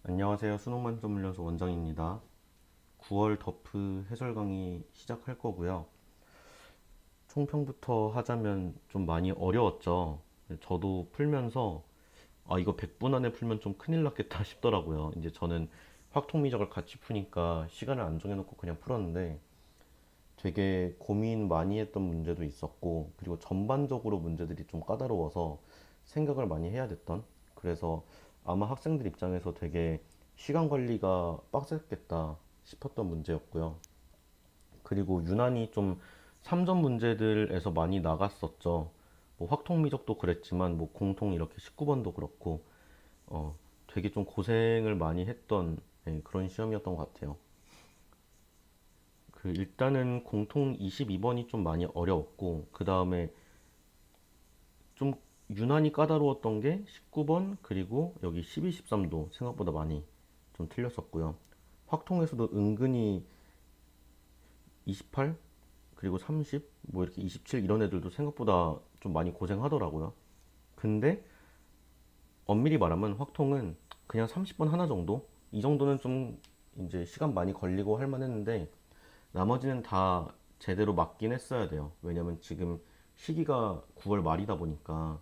안녕하세요. 수능만점훈련소 원장입니다. 9월 더프 해설 강의 시작할 거고요. 총평부터 하자면 좀 많이 어려웠죠. 저도 풀면서 이거 100분 안에 풀면 좀 큰일 났겠다 싶더라고요. 이제 저는 확통미적을 같이 푸니까 시간을 안 정해놓고 그냥 풀었는데 되게 고민 많이 했던 문제도 있었고, 그리고 전반적으로 문제들이 좀 까다로워서 생각을 많이 해야 됐던, 그래서 아마 학생들 입장에서 되게 시간 관리가 빡셌겠다 싶었던 문제였고요. 그리고 유난히 좀 3점 문제들에서 많이 나갔었죠. 뭐 확통미적도 그랬지만 뭐 공통 이렇게 19번도 그렇고 되게 좀 고생을 많이 했던 그런 시험이었던 것 같아요. 그 일단은 공통 22번이 좀 많이 어려웠고, 그 다음에 좀 유난히 까다로웠던 게 19번, 그리고 여기 12, 13도 생각보다 많이 좀 틀렸었고요. 확통에서도 은근히 28, 그리고 30, 뭐 이렇게 27 이런 애들도 생각보다 좀 많이 고생하더라고요. 근데 엄밀히 말하면 확통은 그냥 30번 하나 정도? 이 정도는 좀 이제 시간 많이 걸리고 할 만했는데 나머지는 다 제대로 맞긴 했어야 돼요. 왜냐면 지금 시기가 9월 말이다 보니까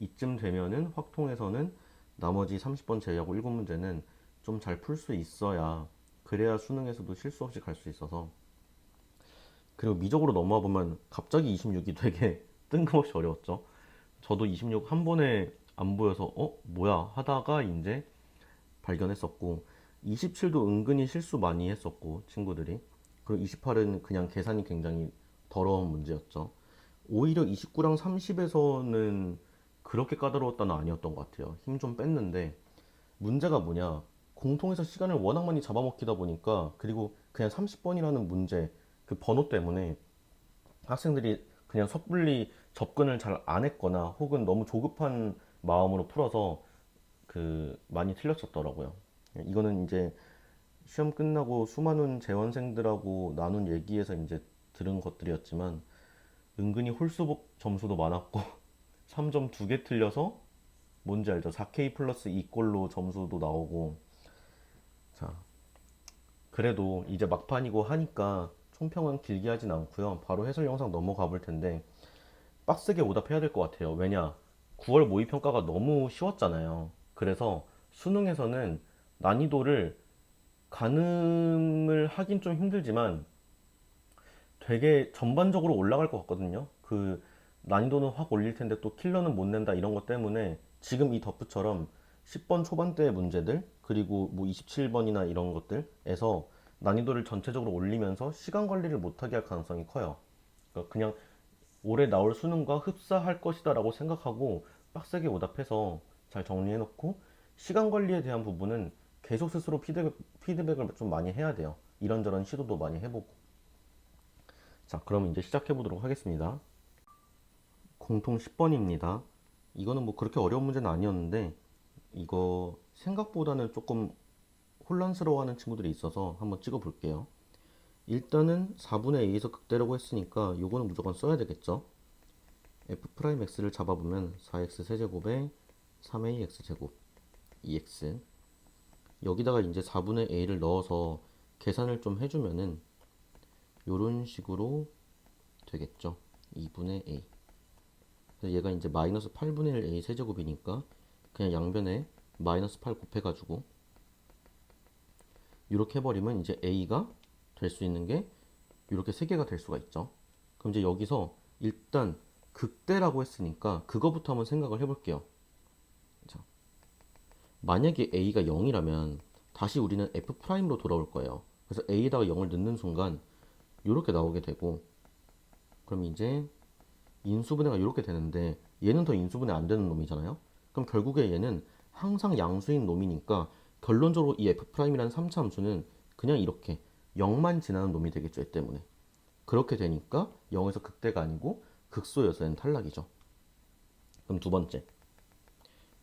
이쯤 되면은 확통에서는 나머지 30번 제외하고 7문제는 좀 잘 풀 수 있어야, 그래야 수능에서도 실수 없이 갈 수 있어서. 그리고 미적으로 넘어와 보면 갑자기 26이 되게 뜬금없이 어려웠죠. 저도 26 한 번에 안 보여서 뭐야 하다가 이제 발견했었고, 27도 은근히 실수 많이 했었고 친구들이. 그리고 28은 그냥 계산이 굉장히 더러운 문제였죠. 오히려 29랑 30에서는 그렇게 까다로웠다는 아니었던 것 같아요. 힘 좀 뺐는데 문제가 뭐냐, 공통에서 시간을 워낙 많이 잡아먹히다 보니까, 그리고 그냥 30번이라는 문제 그 번호 때문에 학생들이 그냥 섣불리 접근을 잘 안 했거나 혹은 너무 조급한 마음으로 풀어서 그 많이 틀렸었더라고요. 이거는 이제 시험 끝나고 수많은 재원생들하고 나눈 얘기에서 이제 들은 것들이었지만 은근히 홀수 점수도 많았고 3점 2개 틀려서 뭔지 알죠? 4K 플러스 2꼴로 점수도 나오고. 자, 그래도 이제 막판이고 하니까 총평은 길게 하진 않고요. 바로 해설 영상 넘어가 볼 텐데 빡세게 오답해야 될 것 같아요. 왜냐? 9월 모의평가가 너무 쉬웠잖아요. 그래서 수능에서는 난이도를 가늠을 하긴 좀 힘들지만 되게 전반적으로 올라갈 것 같거든요. 그 난이도는 확 올릴 텐데 또 킬러는 못 낸다 이런 것 때문에 지금 이 덧프처럼 10번 초반대의 문제들, 그리고 뭐 27번이나 이런 것들에서 난이도를 전체적으로 올리면서 시간 관리를 못하게 할 가능성이 커요. 그러니까 그냥 올해 나올 수능과 흡사할 것이다라고 생각하고 빡세게 오답해서 잘 정리해놓고, 시간 관리에 대한 부분은 계속 스스로 피드백을 좀 많이 해야 돼요. 이런저런 시도도 많이 해보고. 자, 그럼 이제 시작해 보도록 하겠습니다. 공통 10번입니다. 이거는 뭐 그렇게 어려운 문제는 아니었는데 이거 생각보다는 조금 혼란스러워하는 친구들이 있어서 한번 찍어 볼게요. 일단은 4분의 a에서 극대라고 했으니까 이거는 무조건 써야 되겠죠. f 프라임 x를 잡아보면 4x 세제곱에 3ax 제곱 2x, 여기다가 이제 4분의 a를 넣어서 계산을 좀 해주면은 이런 식으로 되겠죠. 2분의 a. 그래서 얘가 이제 마이너스 8분의 1 a 세제곱이니까 그냥 양변에 마이너스 8 곱해가지고 이렇게 해버리면 이제 a가 될 수 있는 게 이렇게 세 개가 될 수가 있죠. 그럼 이제 여기서 일단 극대라고 했으니까 그거부터 한번 생각을 해볼게요. 자, 만약에 a가 0이라면 다시 우리는 f 프라임으로 돌아올 거예요. 그래서 a에다가 0을 넣는 순간 이렇게 나오게 되고, 그럼 이제 인수분해가 이렇게 되는데 얘는 더 인수분해 안 되는 놈이잖아요. 그럼 결국에 얘는 항상 양수인 놈이니까 결론적으로 이 f'이라는 3차 함수는 그냥 이렇게 0만 지나는 놈이 되겠죠. 얘 때문에. 그렇게 되니까 0에서 극대가 아니고 극소여서는 탈락이죠. 그럼 두 번째,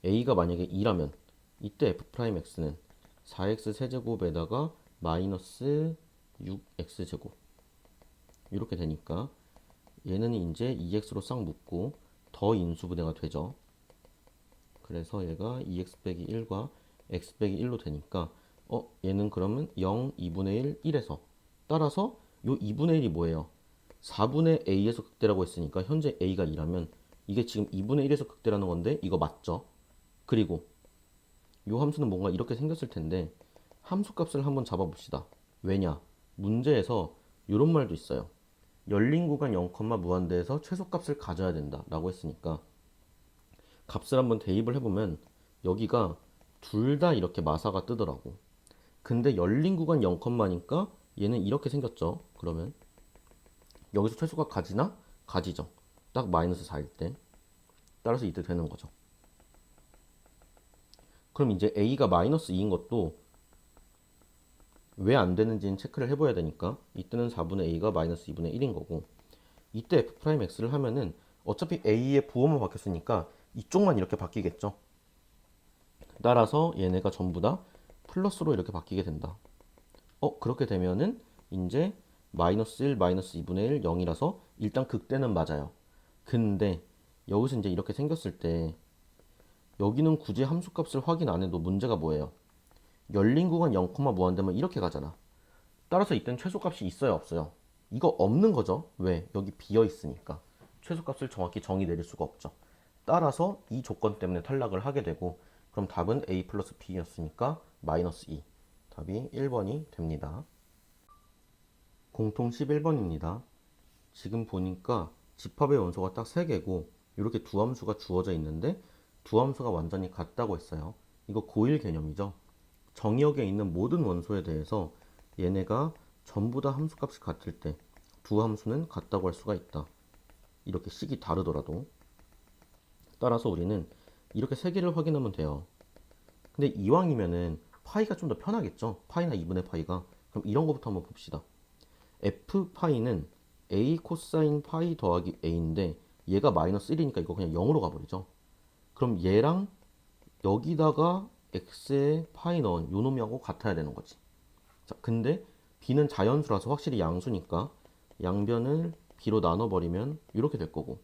a가 만약에 2라면 이때 f'x는 4x 세제곱에다가 마이너스 6x 제곱 이렇게 되니까 얘는 이제 2x로 싹 묶고 더 인수분해가 되죠. 그래서 얘가 2x 빼기 1과 x 빼기 1로 되니까 얘는 그러면 0, 2분의 1, 1에서 따라서 요 2분의 1이 뭐예요? 4분의 a에서 극대라고 했으니까 현재 a가 2라면 이게 지금 2분의 1에서 극대라는 건데 이거 맞죠? 그리고 요 함수는 뭔가 이렇게 생겼을 텐데 함수값을 한번 잡아봅시다. 왜냐? 문제에서 이런 말도 있어요. 열린 구간 0, 무한대에서 최소값을 가져야 된다 라고 했으니까 값을 한번 대입을 해보면 여기가 둘 다 이렇게 마사가 뜨더라고. 근데 열린 구간 0,니까 얘는 이렇게 생겼죠. 그러면 여기서 최소값 가지나? 가지죠. 딱 마이너스 4일 때. 따라서 이때 되는 거죠. 그럼 이제 a가 마이너스 2인 것도 왜 안 되는지는 체크를 해봐야 되니까 이때는 4분의 a가 마이너스 2분의 1인 거고 이때 f'x를 하면은 어차피 a의 부호만 바뀌었으니까 이쪽만 이렇게 바뀌겠죠. 따라서 얘네가 전부 다 플러스로 이렇게 바뀌게 된다. 그렇게 되면은 이제 마이너스 1, 마이너스 2분의 1, 0이라서 일단 극대는 맞아요. 근데 여기서 이제 이렇게 생겼을 때 여기는 굳이 함수값을 확인 안 해도 문제가 뭐예요? 열린 구간 0, 무한대면 이렇게 가잖아. 따라서 이땐 최소값이 있어요, 없어요? 이거 없는 거죠. 왜? 여기 비어 있으니까. 최소값을 정확히 정의 내릴 수가 없죠. 따라서 이 조건 때문에 탈락을 하게 되고 그럼 답은 a 플러스 b였으니까 마이너스 2. 답이 1번이 됩니다. 공통 11번입니다. 지금 보니까 집합의 원소가 딱 3개고 이렇게 두 함수가 주어져 있는데 두 함수가 완전히 같다고 했어요. 이거 고일 개념이죠. 정의역에 있는 모든 원소에 대해서 얘네가 전부 다 함수값이 같을 때 두 함수는 같다고 할 수가 있다. 이렇게 식이 다르더라도. 따라서 우리는 이렇게 3개를 확인하면 돼요. 근데 이왕이면은 파이가 좀 더 편하겠죠. 파이나 2분의 파이가. 그럼 이런 거부터 한번 봅시다. f 파이는 a 코사인 파이 더하기 a인데 얘가 마이너스 1이니까 이거 그냥 0으로 가버리죠. 그럼 얘랑 여기다가 x에 파이 넣은 요 놈하고 같아야 되는 거지. 자, 근데 b는 자연수라서 확실히 양수니까 양변을 b로 나눠버리면 이렇게 될 거고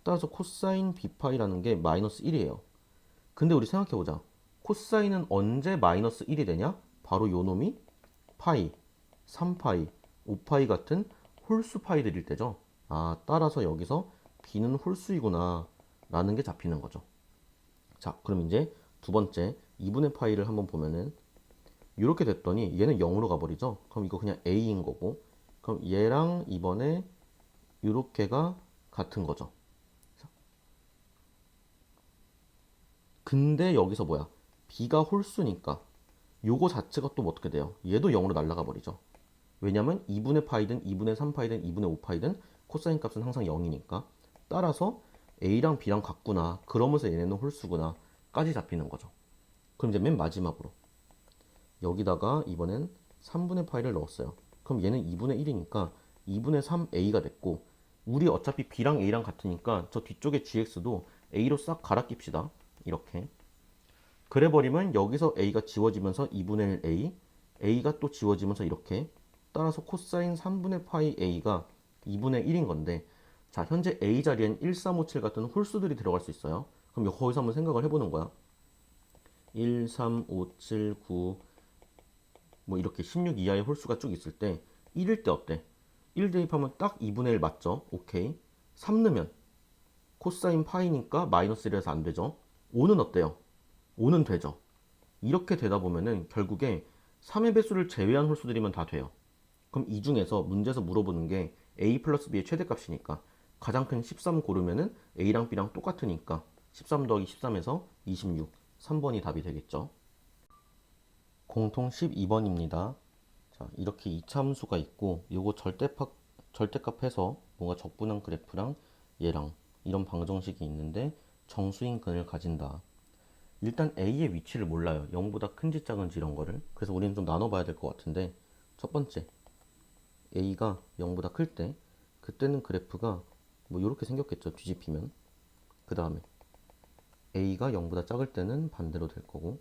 따라서 코사인 b파이라는 게 마이너스 1이에요. 근데 우리 생각해보자. 코사인은 언제 마이너스 1이 되냐? 바로 요 놈이 파이, 3파이, 5파이 같은 홀수 파이들일 때죠. 따라서 여기서 b는 홀수이구나 라는 게 잡히는 거죠. 자, 그럼 이제 두 번째 2분의 파이를 한번 보면은 이렇게 됐더니 얘는 0으로 가버리죠. 그럼 이거 그냥 a인 거고 그럼 얘랑 이번에 이렇게가 같은 거죠. 근데 여기서 뭐야? b가 홀수니까 요거 자체가 또 어떻게 돼요? 얘도 0으로 날아가 버리죠. 왜냐면 2분의 파이든 2분의 3파이든 2분의 5파이든 코사인 값은 항상 0이니까 따라서 a랑 b랑 같구나. 그러면서 얘네는 홀수구나. 까지 잡히는 거죠. 그럼 이제 맨 마지막으로 여기다가 이번엔 3분의 파이를 넣었어요. 그럼 얘는 2분의 1이니까 2분의 3a가 됐고 우리 어차피 b랑 a랑 같으니까 저 뒤쪽에 gx도 a로 싹 갈아 낍시다. 이렇게 그래 버리면 여기서 a가 지워지면서 2분의 1 a a가 또 지워지면서 이렇게 따라서 코사인 3분의 파이 a가 2분의 1인 건데 자 현재 a 자리엔 1357 같은 홀수들이 들어갈 수 있어요. 그럼 거기서 한번 생각을 해보는 거야. 1, 3, 5, 7, 9 뭐 이렇게 16 이하의 홀수가 쭉 있을 때 1일 때 어때? 1 대입하면 딱 2분의 1 맞죠? 오케이. 3 넣으면 코사인 파이니까 마이너스 1에서 안 되죠. 5는 어때요? 5는 되죠. 이렇게 되다 보면은 결국에 3의 배수를 제외한 홀수들이면 다 돼요. 그럼 이 중에서 문제에서 물어보는 게 a 플러스 b의 최대값이니까 가장 큰 13 고르면은 a랑 b랑 똑같으니까 13 더하기 13에서 26 3번이 답이 되겠죠. 공통 12번입니다. 자, 이렇게 이차함수가 있고 요거 절대값 해서 뭔가 적분한 그래프랑 얘랑 이런 방정식이 있는데 정수인 근을 가진다. 일단 a의 위치를 몰라요. 0보다 큰지 작은지 이런 거를. 그래서 우리는 좀 나눠봐야 될 것 같은데 첫 번째 a가 0보다 클 때 그때는 그래프가 뭐 이렇게 생겼겠죠. 뒤집히면. 그 다음에 a가 0보다 작을 때는 반대로 될 거고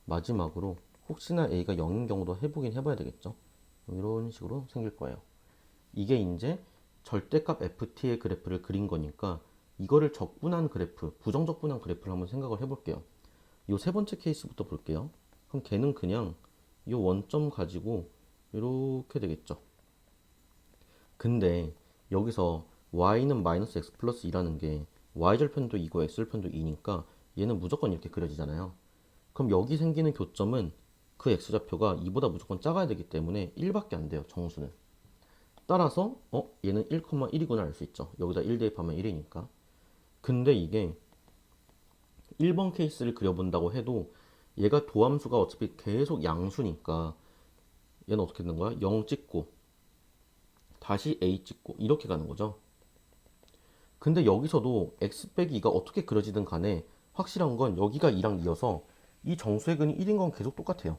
마지막으로 혹시나 a가 0인 경우도 해보긴 해봐야 되겠죠. 이런 식으로 생길 거예요. 이게 이제 절대값 ft의 그래프를 그린 거니까 이거를 적분한 그래프, 부정적분한 그래프를 한번 생각을 해볼게요. 요 세 번째 케이스부터 볼게요. 그럼 걔는 그냥 요 원점 가지고 이렇게 되겠죠. 근데 여기서 y는 마이너스 x 플러스 2라는 게 y절편도 2고 x절편도 2니까 얘는 무조건 이렇게 그려지잖아요. 그럼 여기 생기는 교점은 그 x좌표가 2보다 무조건 작아야 되기 때문에 1밖에 안 돼요, 정수는. 따라서 얘는 1,1이구나 알 수 있죠. 여기다 1 대입하면 1이니까. 근데 이게 1번 케이스를 그려본다고 해도 얘가 도함수가 어차피 계속 양수니까 얘는 어떻게 되는 거야? 0 찍고 다시 a 찍고 이렇게 가는 거죠. 근데 여기서도 x 빼기 2가 어떻게 그려지든 간에 확실한 건 여기가 2랑 2여서 이 정수의 근이 1인 건 계속 똑같아요.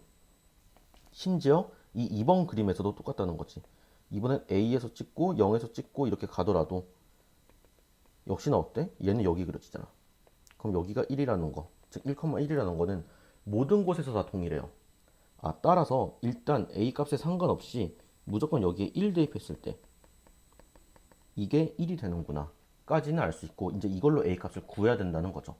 심지어 이 2번 그림에서도 똑같다는 거지. 이번엔 a에서 찍고 0에서 찍고 이렇게 가더라도 역시나 어때? 얘는 여기 그려지잖아. 그럼 여기가 1이라는 거, 즉 1,1이라는 거는 모든 곳에서 다 동일해요. 따라서 일단 a 값에 상관없이 무조건 여기에 1 대입했을 때 이게 1이 되는구나 까지는 알 수 있고, 이제 이걸로 a 값을 구해야 된다는 거죠.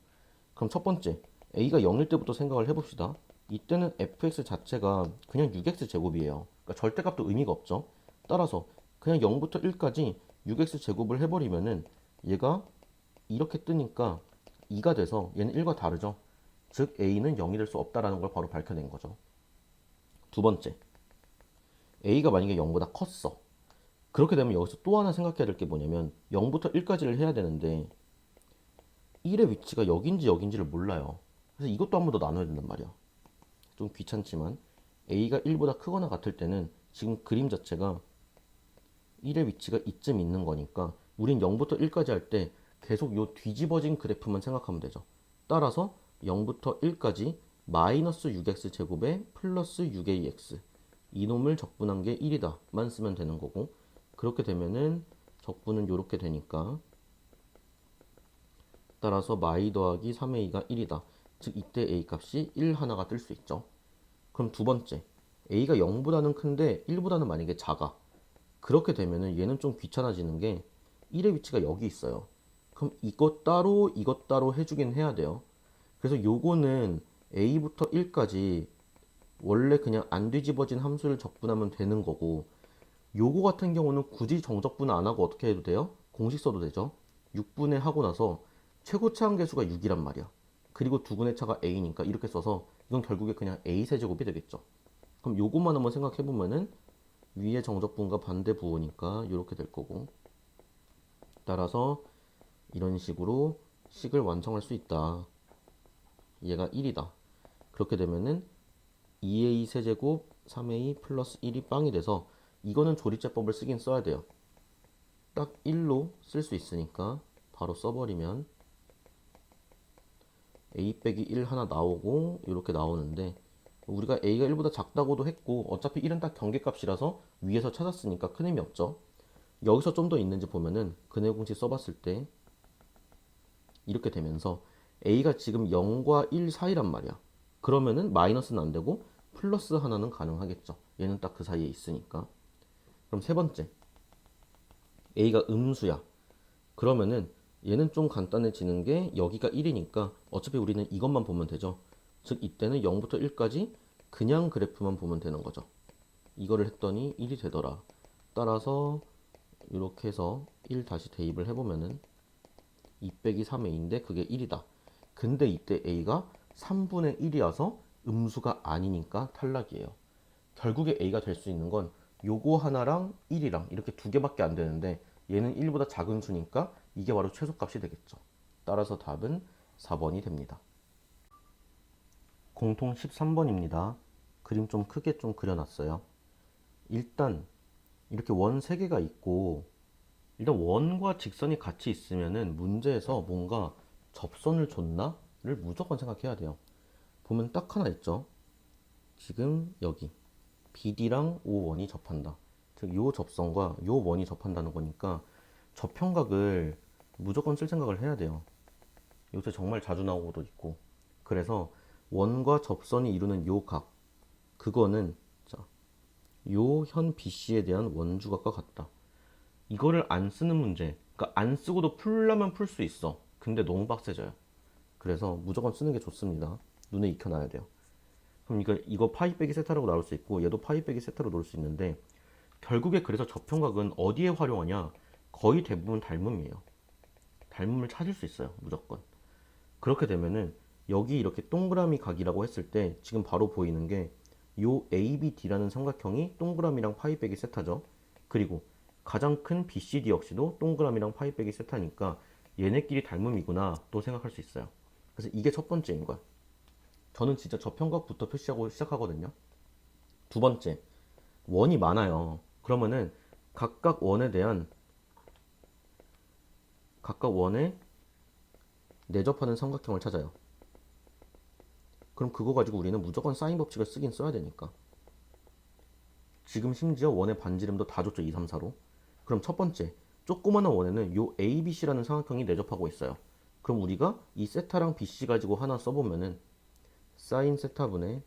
그럼 첫 번째, a가 0일 때부터 생각을 해봅시다. 이때는 fx 자체가 그냥 6x 제곱이에요. 그러니까 절대값도 의미가 없죠. 따라서 그냥 0부터 1까지 6x 제곱을 해버리면은 얘가 이렇게 뜨니까 2가 돼서 얘는 1과 다르죠. 즉 a는 0이 될 수 없다라는 걸 바로 밝혀낸 거죠. 두 번째, a가 만약에 0보다 컸어. 그렇게 되면 여기서 또 하나 생각해야 될 게 뭐냐면 0부터 1까지를 해야 되는데 1의 위치가 여긴지 여긴지를 몰라요. 그래서 이것도 한 번 더 나눠야 된단 말이야. 좀 귀찮지만 a가 1보다 크거나 같을 때는 지금 그림 자체가 1의 위치가 이쯤 있는 거니까 우린 0부터 1까지 할 때 계속 요 뒤집어진 그래프만 생각하면 되죠. 따라서 0부터 1까지 마이너스 6x 제곱에 플러스 6ax 이놈을 적분한 게 1이다 만 쓰면 되는 거고, 그렇게 되면은 적분은 이렇게 되니까 따라서 마이 더하기 3a가 1이다. 즉 이때 a 값이 1 하나가 뜰 수 있죠. 그럼 두 번째, a가 0보다는 큰데 1보다는 만약에 작아. 그렇게 되면은 얘는 좀 귀찮아지는 게 1의 위치가 여기 있어요. 그럼 이것 따로 해주긴 해야 돼요. 그래서 요거는 a부터 1까지 원래 그냥 안 뒤집어진 함수를 적분하면 되는 거고, 요거 같은 경우는 굳이 정적분 안 하고 어떻게 해도 돼요? 공식 써도 되죠. 6분의 하고 나서 최고차 함계수가 6이란 말이야. 그리고 두근의 차가 a니까 이렇게 써서 이건 결국에 그냥 a 세제곱이 되겠죠. 그럼 요것만 한번 생각해 보면은 위에 정적분과 반대 부호니까 이렇게 될 거고, 따라서 이런 식으로 식을 완성할 수 있다. 얘가 1이다. 그렇게 되면은 2a 세제곱 3a 플러스 1이 빵이 돼서 이거는 조리제법을 쓰긴 써야 돼요. 딱 1로 쓸 수 있으니까 바로 써버리면 a 빼기 1 하나 나오고 이렇게 나오는데, 우리가 a가 1보다 작다고도 했고 어차피 1은 딱 경계값이라서 위에서 찾았으니까 큰 의미 없죠. 여기서 좀 더 있는지 보면은 근해 공식 써봤을 때 이렇게 되면서 a가 지금 0과 1 사이란 말이야. 그러면은 마이너스는 안 되고 플러스 하나는 가능하겠죠. 얘는 딱 그 사이에 있으니까. 그럼 세 번째, a가 음수야. 그러면은 얘는 좀 간단해지는 게 여기가 1이니까 어차피 우리는 이것만 보면 되죠. 즉 이때는 0부터 1까지 그냥 그래프만 보면 되는 거죠. 이거를 했더니 1이 되더라. 따라서 이렇게 해서 1 다시 대입을 해보면은 2 빼기 3a인데 그게 1이다. 근데 이때 a가 3분의 1이어서 음수가 아니니까 탈락이에요. 결국에 a가 될 수 있는 건 요거 하나랑 1이랑 이렇게 두 개밖에 안 되는데 얘는 1보다 작은 수니까 이게 바로 최소값이 되겠죠. 따라서 답은 4번이 됩니다. 공통 13번입니다. 그림 좀 크게 좀 그려놨어요. 일단 이렇게 원 3개가 있고, 일단 원과 직선이 같이 있으면은 문제에서 뭔가 접선을 줬나를 무조건 생각해야 돼요. 보면 딱 하나 있죠. 지금 여기 BD랑 O원이 접한다. 즉 요 접선과 요 원이 접한다는 거니까 저평각을 무조건 쓸 생각을 해야 돼요. 요새 정말 자주 나오고도 있고. 그래서 원과 접선이 이루는 요 각, 그거는 요 현 BC에 대한 원주각과 같다. 이거를 안 쓰는 문제, 그러니까 안 쓰고도 풀려면 풀 수 있어. 근데 너무 빡세져요. 그래서 무조건 쓰는 게 좋습니다. 눈에 익혀놔야 돼요. 그럼 이거 파이 빼기 세타라고 나올 수 있고 얘도 파이 빼기 세타로 놓을 수 있는데 결국에 그래서 저평각은 어디에 활용하냐? 거의 대부분 닮음이에요. 닮음을 찾을 수 있어요. 무조건. 그렇게 되면은 여기 이렇게 동그라미 각이라고 했을 때 지금 바로 보이는 게 요 ABD라는 삼각형이 동그라미랑 파이 빼기 세타죠. 그리고 가장 큰 BCD 역시도 동그라미랑 파이 빼기 세타니까 얘네끼리 닮음이구나 또 생각할 수 있어요. 그래서 이게 첫 번째인 거야. 저는 진짜 저평각부터 표시하고 시작하거든요. 두 번째, 원이 많아요. 그러면은 각각 원에 대한 각각 원에 내접하는 삼각형을 찾아요. 그럼 그거 가지고 우리는 무조건 사인 법칙을 쓰긴 써야 되니까. 지금 심지어 원의 반지름도 다 줬죠. 2, 3, 4로. 그럼 첫 번째, 조그마한 원에는 요 ABC라는 삼각형이 내접하고 있어요. 그럼 우리가 이 세타랑 BC 가지고 하나 써보면은 사인 세타분의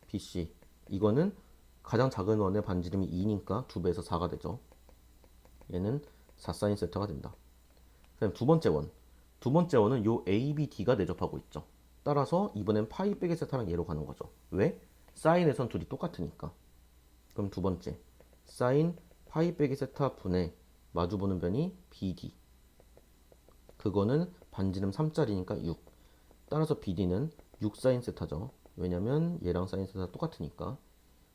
BC, 이거는 가장 작은 원의 반지름이 2니까 2배에서 4가 되죠. 얘는 4사인 세타가 된다. 그다음 두 번째 원. 두 번째 원은 요 ABD가 내접하고 있죠. 따라서 이번엔 파이 빼기 세타랑 얘로 가는 거죠. 왜? 사인에선 둘이 똑같으니까. 그럼 두 번째, 사인 파이 빼기 세타 분의 마주보는 변이 BD. 그거는 반지름 3짜리니까 6. 따라서 BD는 6사인 세타죠. 왜냐면 얘랑 사인 세타 똑같으니까.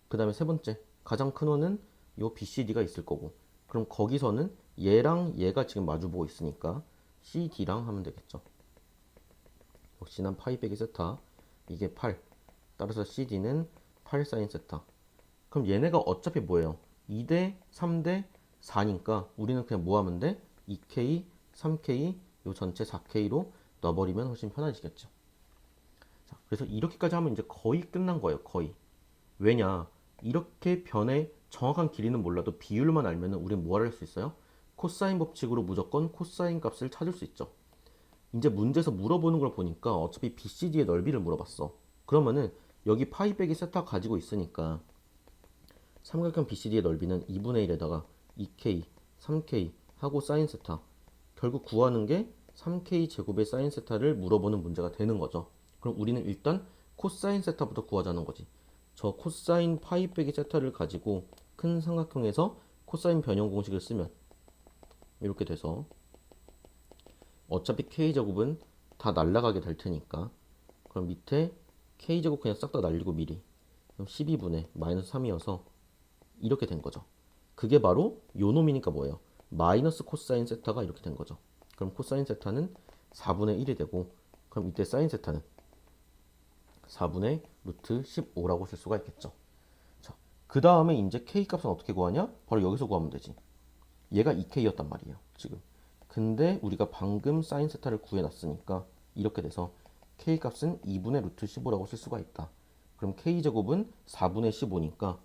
그 다음에 세 번째, 가장 큰 원은 요 BCD가 있을 거고. 그럼 거기서는 얘랑 얘가 지금 마주보고 있으니까 CD랑 하면 되겠죠. 역시나 파이 빼기 세타, 이게 8. 따라서 CD는 8사인 세타. 그럼 얘네가 어차피 뭐예요? 2대 3대 4니까 우리는 그냥 뭐 하면 돼? 2K, 3K, 요 전체 4K로 넣어버리면 훨씬 편해지겠죠. 자, 그래서 이렇게까지 하면 이제 거의 끝난 거예요. 거의. 왜냐? 이렇게 변의 정확한 길이는 몰라도 비율만 알면은 우린 뭘 할 수 있어요? 코사인 법칙으로 무조건 코사인 값을 찾을 수 있죠. 이제 문제에서 물어보는 걸 보니까 어차피 BCD의 넓이를 물어봤어. 그러면은 여기 파이 빼기 세타 가지고 있으니까 삼각형 BCD의 넓이는 2분의 1에다가 2K, 3K 하고 사인 세타. 결국 구하는 게 3K 제곱의 사인 세타를 물어보는 문제가 되는 거죠. 그럼 우리는 일단 코사인 세타부터 구하자는 거지. 저 코사인 파이 빼기 세타를 가지고 큰 삼각형에서 코사인 변형 공식을 쓰면 이렇게 돼서 어차피 K제곱은 다 날라가게 될 테니까 그럼 밑에 K제곱 그냥 싹 다 날리고 미리 그럼 12분의 마이너스 3이어서 이렇게 된 거죠. 그게 바로 요 놈이니까 뭐예요? 마이너스 코사인 세타가 이렇게 된 거죠. 그럼 코사인 세타는 4분의 1이 되고 그럼 이때 사인 세타는 4분의 루트 15라고 쓸 수가 있겠죠. 자, 그 다음에 이제 K 값은 어떻게 구하냐? 바로 여기서 구하면 되지. 얘가 2K였단 말이에요. 지금. 근데 우리가 방금 사인 세타를 구해놨으니까 이렇게 돼서 K 값은 2분의 루트 15라고 쓸 수가 있다. 그럼 K제곱은 4분의 15니까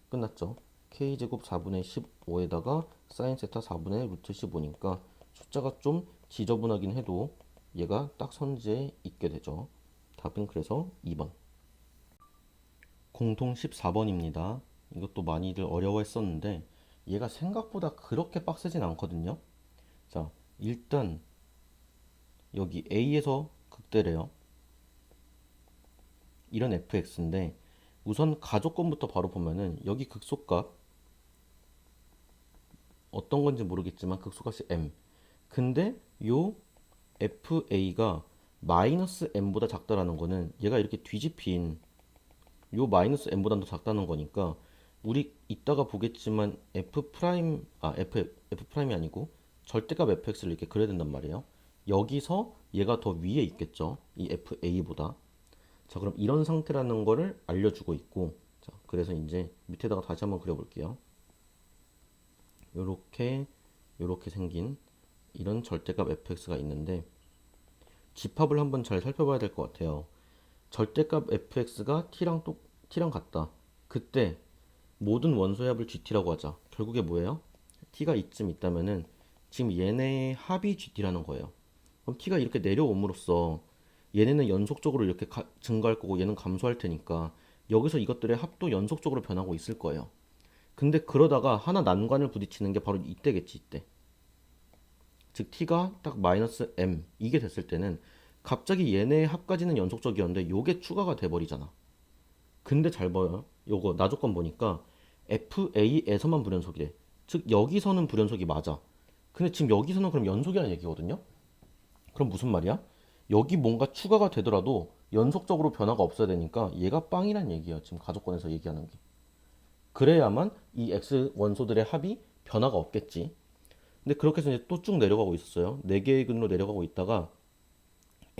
끝났죠. K제곱 4분의 15에다가 사인 세타 4분의 루트 15니까 숫자가 좀 지저분하긴 해도 얘가 딱 선지에 있게 되죠. 답은 그래서 2번. 공통 14번입니다. 이것도 많이들 어려워했었는데 얘가 생각보다 그렇게 빡세진 않거든요. 자, 일단 여기 A에서 극대래요. 이런 fx인데 우선 가족권부터 바로 보면은 여기 극소값 어떤 건지 모르겠지만 극소값이 m. 근데 요 fa가 마이너스 m보다 작다라는 거는 얘가 이렇게 뒤집힌 요 마이너스 m보다 더 작다는 거니까 우리 이따가 보겠지만 f 프라임 f 프라임이 아니고 절대값 fx를 이렇게 그려야 된단 말이에요. 여기서 얘가 더 위에 있겠죠. 이 fa보다. 자, 그럼 이런 상태라는 거를 알려주고 있고, 자, 그래서 이제 밑에다가 다시 한번 그려볼게요. 요렇게 생긴 이런 절대값 fx가 있는데 집합을 한번 잘 살펴봐야 될 것 같아요. 절대값 fx가 t랑 같다. 그때 모든 원소의 합을 gt라고 하자. 결국에 뭐예요? t가 이쯤 있다면은 지금 얘네의 합이 gt라는 거예요. 그럼 t가 이렇게 내려옴으로써 얘네는 연속적으로 이렇게 증가할 거고 얘는 감소할 테니까 여기서 이것들의 합도 연속적으로 변하고 있을 거예요. 근데 그러다가 하나 난관을 부딪히는 게 바로 이때겠지, 이때. 즉 t가 딱 마이너스 m 이게 됐을 때는 갑자기 얘네의 합까지는 연속적이었는데 요게 추가가 돼버리잖아. 근데 잘 봐요. 요거 나조건 보니까 FA에서만 불연속이래. 즉 여기서는 불연속이 맞아. 근데 지금 여기서는 그럼 연속이라는 얘기거든요. 그럼 무슨 말이야? 여기 뭔가 추가가 되더라도 연속적으로 변화가 없어야 되니까 얘가 빵이란 얘기야. 지금 가족권에서 얘기하는 게. 그래야만 이 X 원소들의 합이 변화가 없겠지. 근데 그렇게 해서 이제 또 쭉 내려가고 있었어요. 4개의 근으로 내려가고 있다가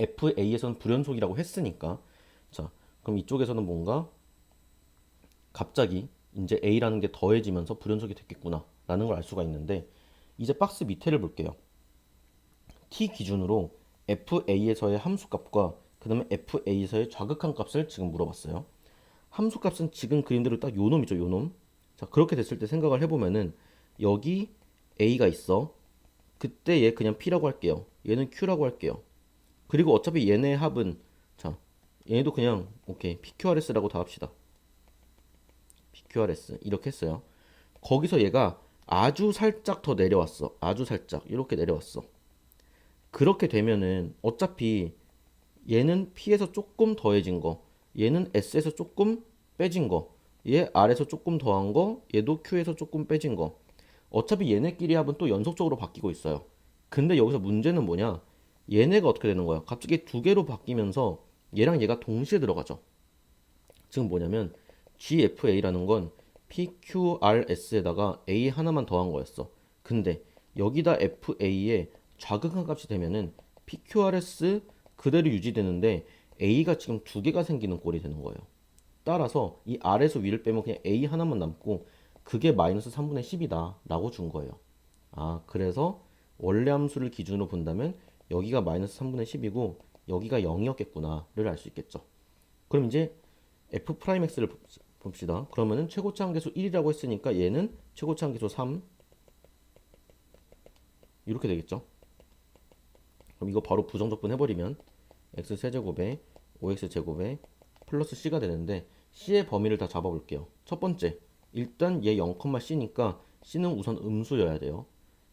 FA에서는 불연속이라고 했으니까 자, 그럼 이쪽에서는 뭔가 갑자기 이제 A라는 게 더해지면서 불연속이 됐겠구나 라는 걸 알 수가 있는데 이제 박스 밑에를 볼게요. T 기준으로 FA에서의 함수값과 그 다음에 FA에서의 좌극한 값을 지금 물어봤어요. 함수값은 지금 그림대로 딱 요 놈이죠, 요 놈. 자, 그렇게 됐을 때 생각을 해보면은 여기 A가 있어. 그때 얘 그냥 P라고 할게요. 얘는 Q라고 할게요. 그리고 어차피 얘네 합은 자, 얘도 그냥 오케이 PQRS라고 다 합시다. PQRS 이렇게 했어요. 거기서 얘가 아주 살짝 더 내려왔어. 아주 살짝 이렇게 내려왔어. 그렇게 되면은 어차피 얘는 P에서 조금 더해진 거, 얘는 S에서 조금 빼진 거, 얘 R에서 조금 더한 거, 얘도 Q에서 조금 빼진 거. 어차피 얘네끼리 합은 또 연속적으로 바뀌고 있어요. 근데 여기서 문제는 뭐냐? 얘네가 어떻게 되는 거야? 갑자기 두 개로 바뀌면서 얘랑 얘가 동시에 들어가죠. 지금 뭐냐면 GFA라는 건 PQRS에다가 A 하나만 더한 거였어. 근데 여기다 FA에 좌극한 값이 되면은 PQRS 그대로 유지되는데 A가 지금 두 개가 생기는 꼴이 되는 거예요. 따라서 이 R에서 위를 빼면 그냥 A 하나만 남고 그게 마이너스 3분의 10이다 라고 준 거예요. 아, 그래서 원래 함수를 기준으로 본다면 여기가 마이너스 3분의 10이고 여기가 0이었겠구나를 알 수 있겠죠. 그럼 이제 F'X를 봅시다. 그러면은 최고차 한계수 1이라고 했으니까 얘는 최고차 한계수 3 이렇게 되겠죠. 그럼 이거 바로 부정적분 해버리면 x 세제곱에 5x 제곱에 플러스 c가 되는데 c의 범위를 다 잡아볼게요. 첫 번째, 일단 얘 0,c니까 c는 우선 음수여야 돼요.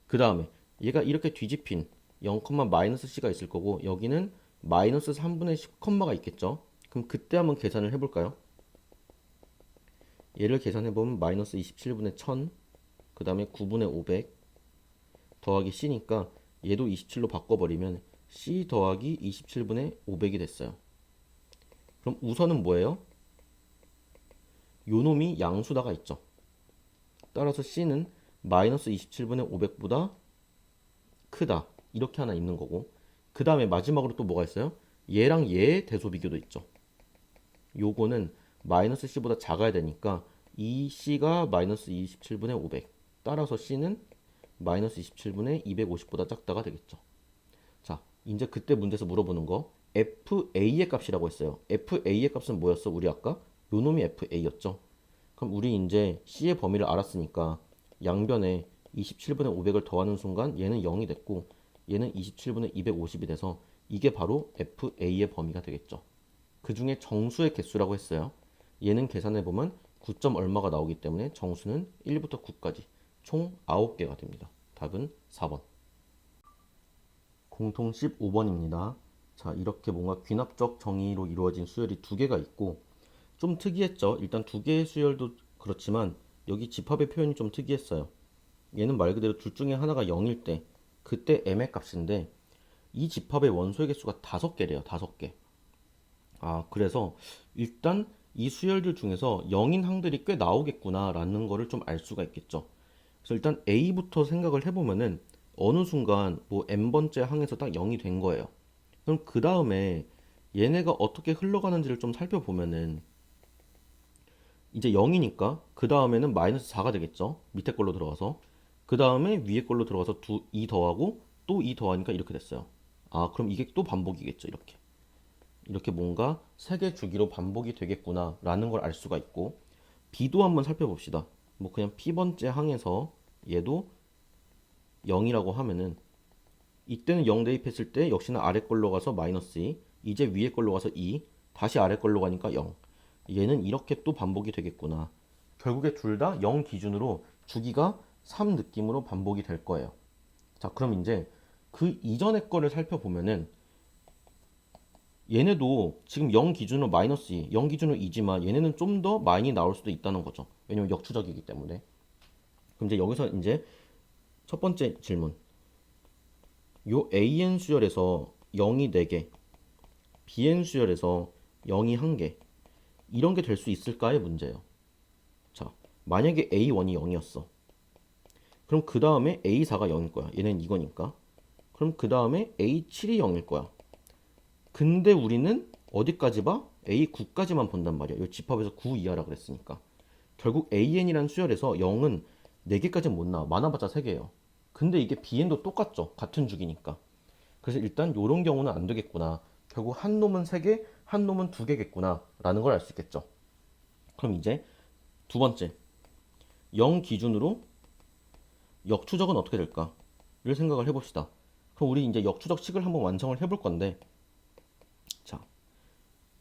그 다음에 얘가 이렇게 뒤집힌 0, 마이너스 c가 있을 거고 여기는 마이너스 3분의 10, 가 있겠죠. 그럼 그때 한번 계산을 해볼까요? 얘를 계산해보면 마이너스 27분의 1000, 그 다음에 9분의 500 더하기 c니까 얘도 27로 바꿔버리면 c 더하기 27분의 500이 됐어요. 그럼 우선은 뭐예요? 요 놈이 양수다가 있죠. 따라서 c는 마이너스 27분의 500보다 크다. 이렇게 하나 있는 거고 그 다음에 마지막으로 또 뭐가 있어요? 얘랑 얘의 대소 비교도 있죠. 요거는 마이너스 c보다 작아야 되니까 이 c가 마이너스 27분의 500 따라서 c는 마이너스 27분의 250보다 작다가 되겠죠. 자, 이제 그때 문제에서 물어보는 거 FA의 값이라고 했어요. FA의 값은 뭐였어? 우리 아까 요 놈이 FA였죠. 그럼 우리 이제 C의 범위를 알았으니까 양변에 27분의 500을 더하는 순간 얘는 0이 됐고 얘는 27분의 250이 돼서 이게 바로 FA의 범위가 되겠죠. 그 중에 정수의 개수라고 했어요. 얘는 계산해보면 9점 얼마가 나오기 때문에 정수는 1부터 9까지 총 9개가 됩니다. 답은 4번. 공통 15번입니다. 자, 이렇게 뭔가 귀납적 정의로 이루어진 수열이 두 개가 있고 좀 특이했죠. 일단 두 개의 수열도 그렇지만 여기 집합의 표현이 좀 특이했어요. 얘는 말 그대로 둘 중에 하나가 0일 때 그때 m의 값인데 이 집합의 원소의 개수가 5개래요. 5개. 아, 그래서 일단 이 수열들 중에서 0인 항들이 꽤 나오겠구나 라는 거를 좀 알 수가 있겠죠. 그래서 일단 A부터 생각을 해보면은 어느 순간 뭐 n번째 항에서 딱 0이 된 거예요. 그럼 그 다음에 얘네가 어떻게 흘러가는지를 좀 살펴보면은 이제 0이니까 그 다음에는 마이너스 4가 되겠죠. 밑에 걸로 들어가서 그 다음에 위에 걸로 들어가서 2 더하고 또 2 더하니까 이렇게 됐어요. 아, 그럼 이게 또 반복이겠죠. 이렇게 뭔가 세개 주기로 반복이 되겠구나 라는 걸 알 수가 있고 B도 한번 살펴봅시다. 뭐 그냥 P번째 항에서 얘도 0이라고 하면은 이때는 0 대입했을 때 역시나 아래 걸로 가서 마이너스 2 이제 위에 걸로 가서 2 다시 아래 걸로 가니까 0 얘는 이렇게 또 반복이 되겠구나. 결국에 둘 다 0 기준으로 주기가 3 느낌으로 반복이 될 거예요. 자, 그럼 이제 그 이전의 거를 살펴보면은 얘네도 지금 0 기준으로 마이너스 2, 0 기준으로 2지만 얘네는 좀 더 많이 나올 수도 있다는 거죠. 왜냐면 역추적이기 때문에. 그럼 이제 여기서 이제 첫 번째 질문. 요 AN 수열에서 0이 4개, BN 수열에서 0이 1개. 이런 게 될 수 있을까의 문제예요. 자, 만약에 A1이 0이었어. 그럼 그 다음에 A4가 0일 거야. 얘는 이거니까. 그럼 그 다음에 A7이 0일 거야. 근데 우리는 어디까지 봐? A9까지만 본단 말이야. 이 집합에서 9 이하라 그랬으니까. 결국 AN이라는 수열에서 0은 4개까지는 못 나와. 많아봤자 3개예요. 근데 이게 BN도 똑같죠. 같은 주기니까. 그래서 일단 이런 경우는 안 되겠구나. 결국 한 놈은 3개, 한 놈은 2개겠구나. 라는 걸 알 수 있겠죠. 그럼 이제 두 번째. 0 기준으로 역추적은 어떻게 될까?를 생각을 해봅시다. 그럼 우리 이제 역추적식을 한번 완성을 해볼 건데, 자,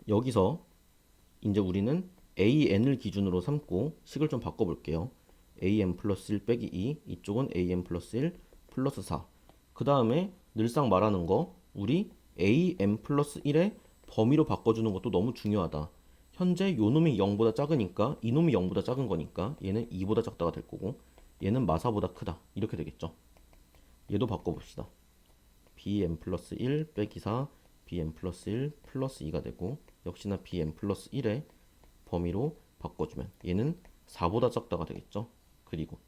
여기서 이제 우리는 AN을 기준으로 삼고 식을 좀 바꿔볼게요. AN 플러스 1 빼기 2, 이쪽은 AN 플러스 1 플러스 4. 그 다음에 늘상 말하는 거, 우리 AN 플러스 1의 범위로 바꿔주는 것도 너무 중요하다. 현재 요 놈이 0보다 작으니까 이 놈이 0보다 작은 거니까 얘는 2보다 작다가 될 거고, 얘는 마사보다 크다. 이렇게 되겠죠. 얘도 바꿔봅시다. bn 플러스 1 빼기 4, bn 플러스 1 플러스 2가 되고, 역시나 bn 플러스 1의 범위로 바꿔주면 얘는 4보다 작다가 되겠죠. 그리고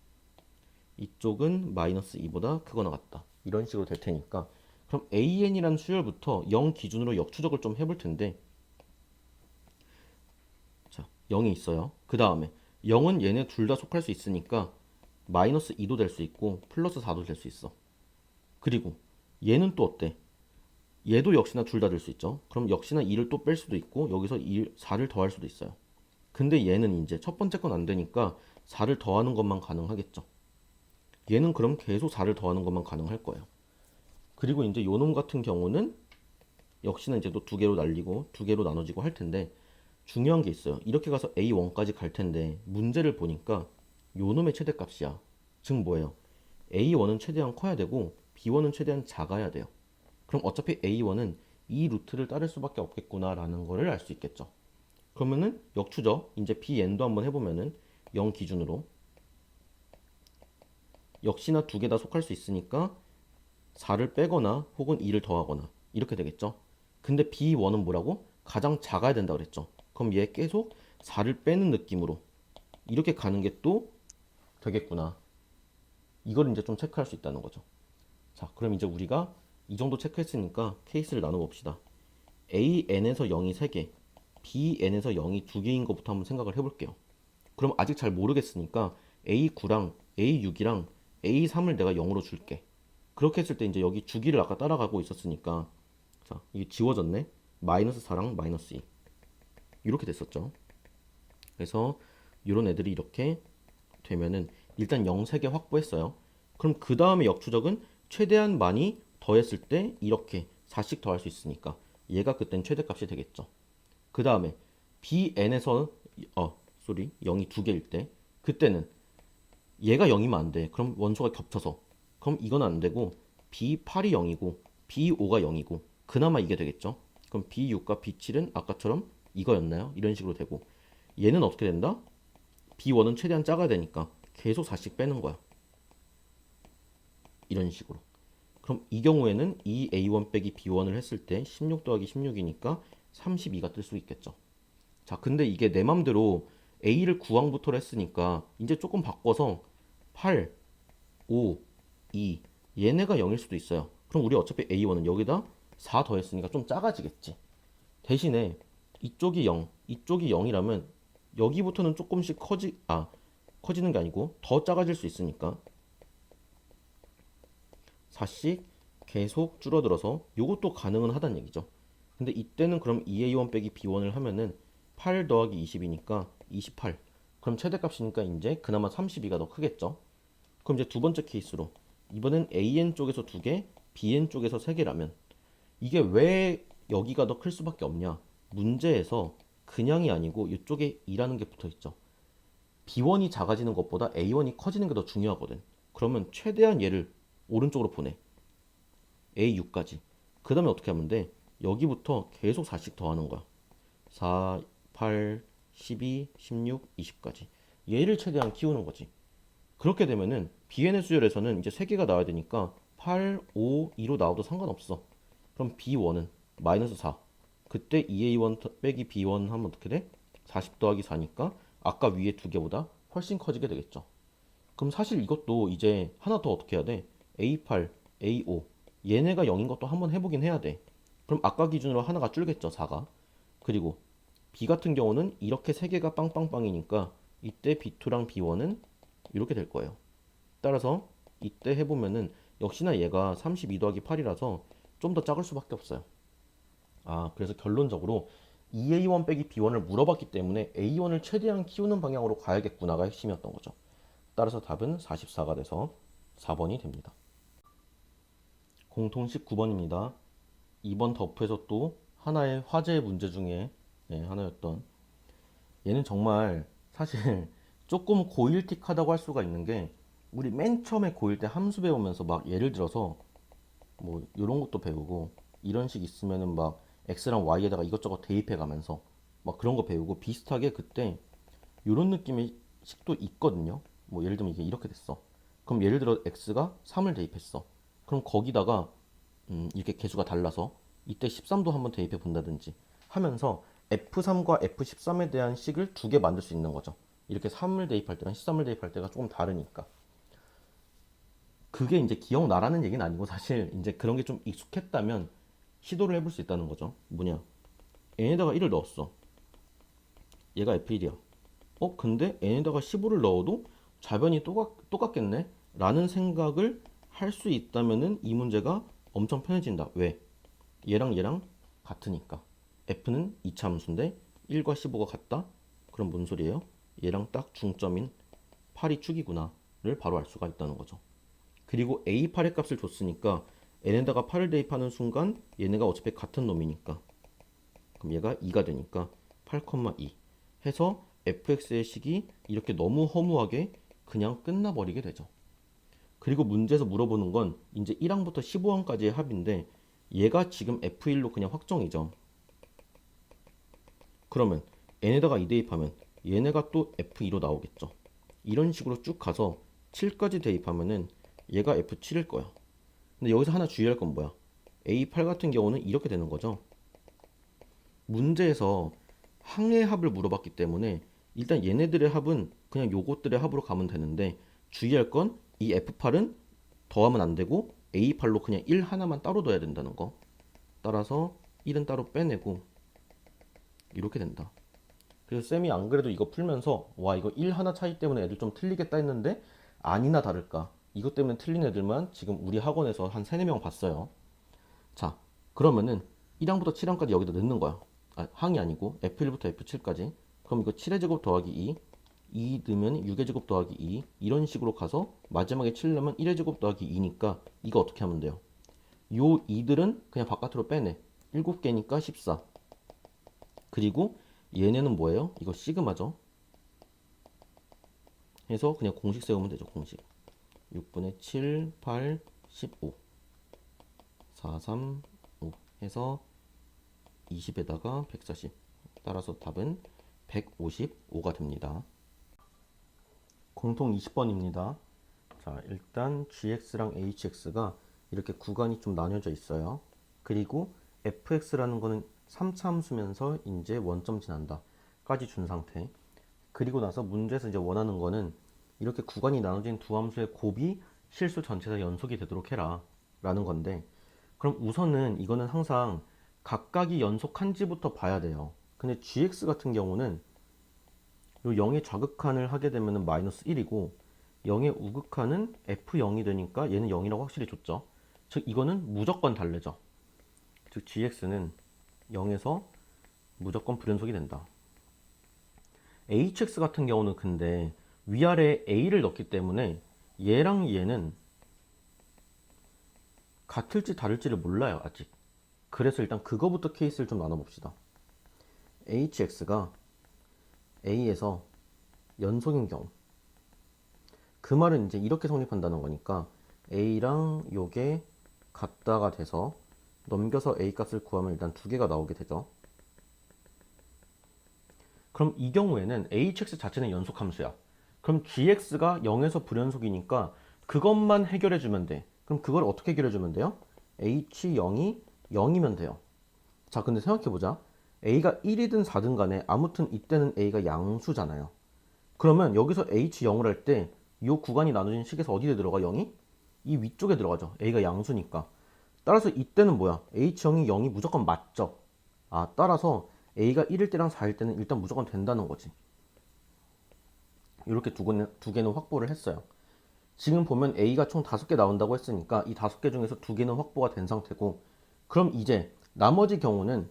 이쪽은 마이너스 2보다 크거나 같다. 이런 식으로 될 테니까, 그럼 AN이라는 수열부터 0 기준으로 역추적을 좀 해볼 텐데, 자, 0이 있어요. 그 다음에 0은 얘네 둘 다 속할 수 있으니까 마이너스 2도 될 수 있고 플러스 4도 될 수 있어. 그리고 얘는 또 어때? 얘도 역시나 둘 다 될 수 있죠. 그럼 역시나 2를 또 뺄 수도 있고 여기서 4를 더할 수도 있어요. 근데 얘는 이제 첫 번째 건 안 되니까 4를 더하는 것만 가능하겠죠. 얘는 그럼 계속 4를 더하는 것만 가능할 거예요. 그리고 이제 요놈 같은 경우는 역시나 이제 또 두 개로 날리고 두 개로 나눠지고 할 텐데, 중요한 게 있어요. 이렇게 가서 A1까지 갈 텐데 문제를 보니까 요놈의 최대값이야. 즉 뭐예요? A1은 최대한 커야 되고 B1은 최대한 작아야 돼요. 그럼 어차피 A1은 이 루트를 따를 수밖에 없겠구나라는 거를 알 수 있겠죠. 그러면은 역추적 이제 BN도 한번 해보면은 0 기준으로 역시나 두 개 다 속할 수 있으니까 4를 빼거나 혹은 2를 더하거나 이렇게 되겠죠. 근데 B1은 뭐라고? 가장 작아야 된다 그랬죠. 그럼 얘 계속 4를 빼는 느낌으로 이렇게 가는 게 또 되겠구나. 이걸 이제 좀 체크할 수 있다는 거죠. 자, 그럼 이제 우리가 이 정도 체크했으니까 케이스를 나눠봅시다. AN에서 0이 3개, BN에서 0이 2개인 것부터 한번 생각을 해볼게요. 그럼 아직 잘 모르겠으니까 A9랑 A6이랑 A3을 내가 0으로 줄게. 그렇게 했을 때 이제 여기 주기를 아까 따라가고 있었으니까, 자, 이게 지워졌네. 마이너스 4랑 마이너스 2 이렇게 됐었죠. 그래서 이런 애들이 이렇게 되면은 일단 0 3개 확보했어요. 그럼 그 다음에 역추적은 최대한 많이 더했을 때 이렇게 4씩 더할 수 있으니까 얘가 그땐 최대값이 되겠죠. 그 다음에 BN에서 0이 2개일 때 그때는 얘가 0이면 안 돼. 그럼 원소가 겹쳐서, 그럼 이건 안 되고 B8이 0이고 B5가 0이고 그나마 이게 되겠죠. 그럼 B6과 B7은 아까처럼 이거였나요? 이런 식으로 되고, 얘는 어떻게 된다? B1은 최대한 작아야 되니까 계속 4씩 빼는 거야. 이런 식으로. 그럼 이 경우에는 이 A1 빼기 B1을 했을 때 16 더하기 16이니까 32가 뜰 수 있겠죠. 자, 근데 이게 내 맘대로 A를 9항부터로 했으니까 이제 조금 바꿔서 8, 5, 2 얘네가 0일 수도 있어요. 그럼 우리 어차피 A1은 여기다 4 더했으니까 좀 작아지겠지. 대신에 이쪽이 0, 이쪽이 0이라면 여기부터는 조금씩 커지는 게 아니고 더 작아질 수 있으니까 4씩 계속 줄어들어서 이것도 가능은 하다는 얘기죠. 근데 이때는 그럼 2A1 빼기 B1을 하면은 8 더하기 20이니까 28. 그럼 최대값이니까 이제 그나마 32가 더 크겠죠. 그럼 이제 두 번째 케이스로 이번엔 AN 쪽에서 2개, BN 쪽에서 3개라면 이게 왜 여기가 더 클 수밖에 없냐? 문제에서 그냥이 아니고 이쪽에 2라는 게 붙어 있죠. B1이 작아지는 것보다 A1이 커지는 게 더 중요하거든. 그러면 최대한 얘를 오른쪽으로 보내. A6까지. 그 다음에 어떻게 하면 돼? 여기부터 계속 4씩 더하는 거야. 4, 8, 12, 16, 20까지. 얘를 최대한 키우는 거지. 그렇게 되면은 bn의 수열에서는 이제 3개가 나와야 되니까 8, 5, 2로 나와도 상관없어. 그럼 b1은 마이너스 4. 그때 2a1 빼기 b1 하면 어떻게 돼? 40 더하기 4니까 아까 위에 두 개보다 훨씬 커지게 되겠죠. 그럼 사실 이것도 이제 하나 더 어떻게 해야 돼? A8, A5 얘네가 0인 것도 한번 해보긴 해야 돼. 그럼 아까 기준으로 하나가 줄겠죠, 4가. 그리고 B 같은 경우는 이렇게 세 개가 빵빵빵이니까 이때 B2랑 B1은 이렇게 될 거예요. 따라서 이때 해보면은 역시나 얘가 32 더하기 8이라서 좀 더 작을 수밖에 없어요. 아, 그래서 결론적으로 EA1 빼기 B1을 물어봤기 때문에 A1을 최대한 키우는 방향으로 가야겠구나가 핵심이었던 거죠. 따라서 답은 44가 돼서 4번이 됩니다. 공통식 9번입니다. 이번 더프에서 또 하나의 화제의 문제 중에 하나였던, 얘는 정말 사실 조금 고일틱하다고 할 수가 있는 게, 우리 맨 처음에 고1 때 함수 배우면서 막 예를 들어서 뭐 이런 것도 배우고 이런 식 있으면은 막 x랑 y에다가 이것저것 대입해 가면서 막 그런 거 배우고 비슷하게 그때 이런 느낌의 식도 있거든요. 뭐 예를 들면 이게 이렇게 됐어. 그럼 예를 들어 x가 3을 대입했어. 그럼 거기다가 이렇게 개수가 달라서 이때 13도 한번 대입해 본다든지 하면서 F3과 F13에 대한 식을 두 개 만들 수 있는 거죠. 이렇게 3을 대입할 때랑 13을 대입할 때가 조금 다르니까. 그게 이제 기억나라는 얘기는 아니고 사실 이제 그런 게 좀 익숙했다면 시도를 해볼 수 있다는 거죠. 뭐냐? n에다가 1을 넣었어. 얘가 F1이야. 근데 n에다가 15를 넣어도 좌변이 똑같겠네? 라는 생각을 할 수 있다면은 이 문제가 엄청 편해진다. 왜? 얘랑 같으니까. f는 2차 함수인데 1과 15가 같다? 그럼 뭔 소리예요? 얘랑 딱 중점인 8이 축이구나를 바로 알 수가 있다는 거죠. 그리고 A8의 값을 줬으니까 n에다가 8을 대입하는 순간 얘네가 어차피 같은 놈이니까, 그럼 얘가 2가 되니까 8,2 해서 fx의 식이 이렇게 너무 허무하게 그냥 끝나버리게 되죠. 그리고 문제에서 물어보는 건 이제 1항부터 15항까지의 합인데 얘가 지금 f1로 그냥 확정이죠. 그러면 n에다가 2 대입하면 얘네가 또 f2로 나오겠죠. 이런 식으로 쭉 가서 7까지 대입하면은 얘가 f7일 거야. 근데 여기서 하나 주의할 건 뭐야? A8 같은 경우는 이렇게 되는 거죠. 문제에서 항의 합을 물어봤기 때문에 일단 얘네들의 합은 그냥 요것들의 합으로 가면 되는데, 주의할 건 이 F8은 더하면 안 되고 A8로 그냥 1 하나만 따로 둬야 된다는 거. 따라서 1은 따로 빼내고 이렇게 된다. 그래서 쌤이 안 그래도 이거 풀면서 와, 이거 1 하나 차이 때문에 애들 좀 틀리겠다 했는데 아니나 다를까 이것 때문에 틀린 애들만 지금 우리 학원에서 한 3, 4명 봤어요. 자, 그러면은 1항부터 7항까지 여기다 넣는 거야. 항이 아니고 F1부터 F7까지. 그럼 이거 7의 제곱 더하기 2 넣으면 6의 제곱 더하기 2 이런 식으로 가서 마지막에 7 넣으면 1의 제곱 더하기 2니까 이거 어떻게 하면 돼요? 요 2들은 그냥 바깥으로 빼내. 7개니까 14. 그리고 얘네는 뭐예요? 이거 시그마죠. 해서 그냥 공식 세우면 되죠. 공식. 6분의 7, 8, 15 4, 3, 5 해서 20에다가 140. 따라서 답은 155가 됩니다. 공통 20번입니다. 자, 일단 gx랑 hx가 이렇게 구간이 좀 나뉘어져 있어요. 그리고 fx라는 거는 3차 함수면서 이제 원점 지난다 까지 준 상태. 그리고 나서 문제에서 이제 원하는 거는 이렇게 구간이 나눠진 두 함수의 곱이 실수 전체에서 연속이 되도록 해라 라는 건데, 그럼 우선은 이거는 항상 각각이 연속한지부터 봐야 돼요. 근데 gx 같은 경우는 요 0의 좌극한을 하게 되면 마이너스 1이고 0의 우극한은 f0이 되니까 얘는 0이라고 확실히 줬죠. 즉 이거는 무조건 달래죠. 즉 gx는 0에서 무조건 불연속이 된다. hx 같은 경우는 근데 위아래에 a를 넣기 때문에 얘랑 얘는 같을지 다를지를 몰라요, 아직. 그래서 일단 그거부터 케이스를 좀 나눠봅시다. hx가 a에서 연속인 경우, 그 말은 이제 이렇게 성립한다는 거니까 a랑 요게 같다가 돼서 넘겨서 a 값을 구하면 일단 두 개가 나오게 되죠. 그럼 이 경우에는 hx 자체는 연속함수야. 그럼 gx가 0에서 불연속이니까 그것만 해결해주면 돼. 그럼 그걸 어떻게 해결해주면 돼요? h0이 0이면 돼요. 자, 근데 생각해보자. a가 1이든 4든 간에 아무튼 이때는 a가 양수잖아요. 그러면 여기서 h0을 할 때 이 구간이 나눠진 식에서 어디에 들어가 0이? 이 위쪽에 들어가죠. a가 양수니까. 따라서 이때는 뭐야? h0이 0이 무조건 맞죠. 아, 따라서 a가 1일 때랑 4일 때는 일단 무조건 된다는 거지. 이렇게 두 개는 확보를 했어요. 지금 보면 a가 총 5개 나온다고 했으니까 이 5개 중에서 2개는 확보가 된 상태고, 그럼 이제 나머지 경우는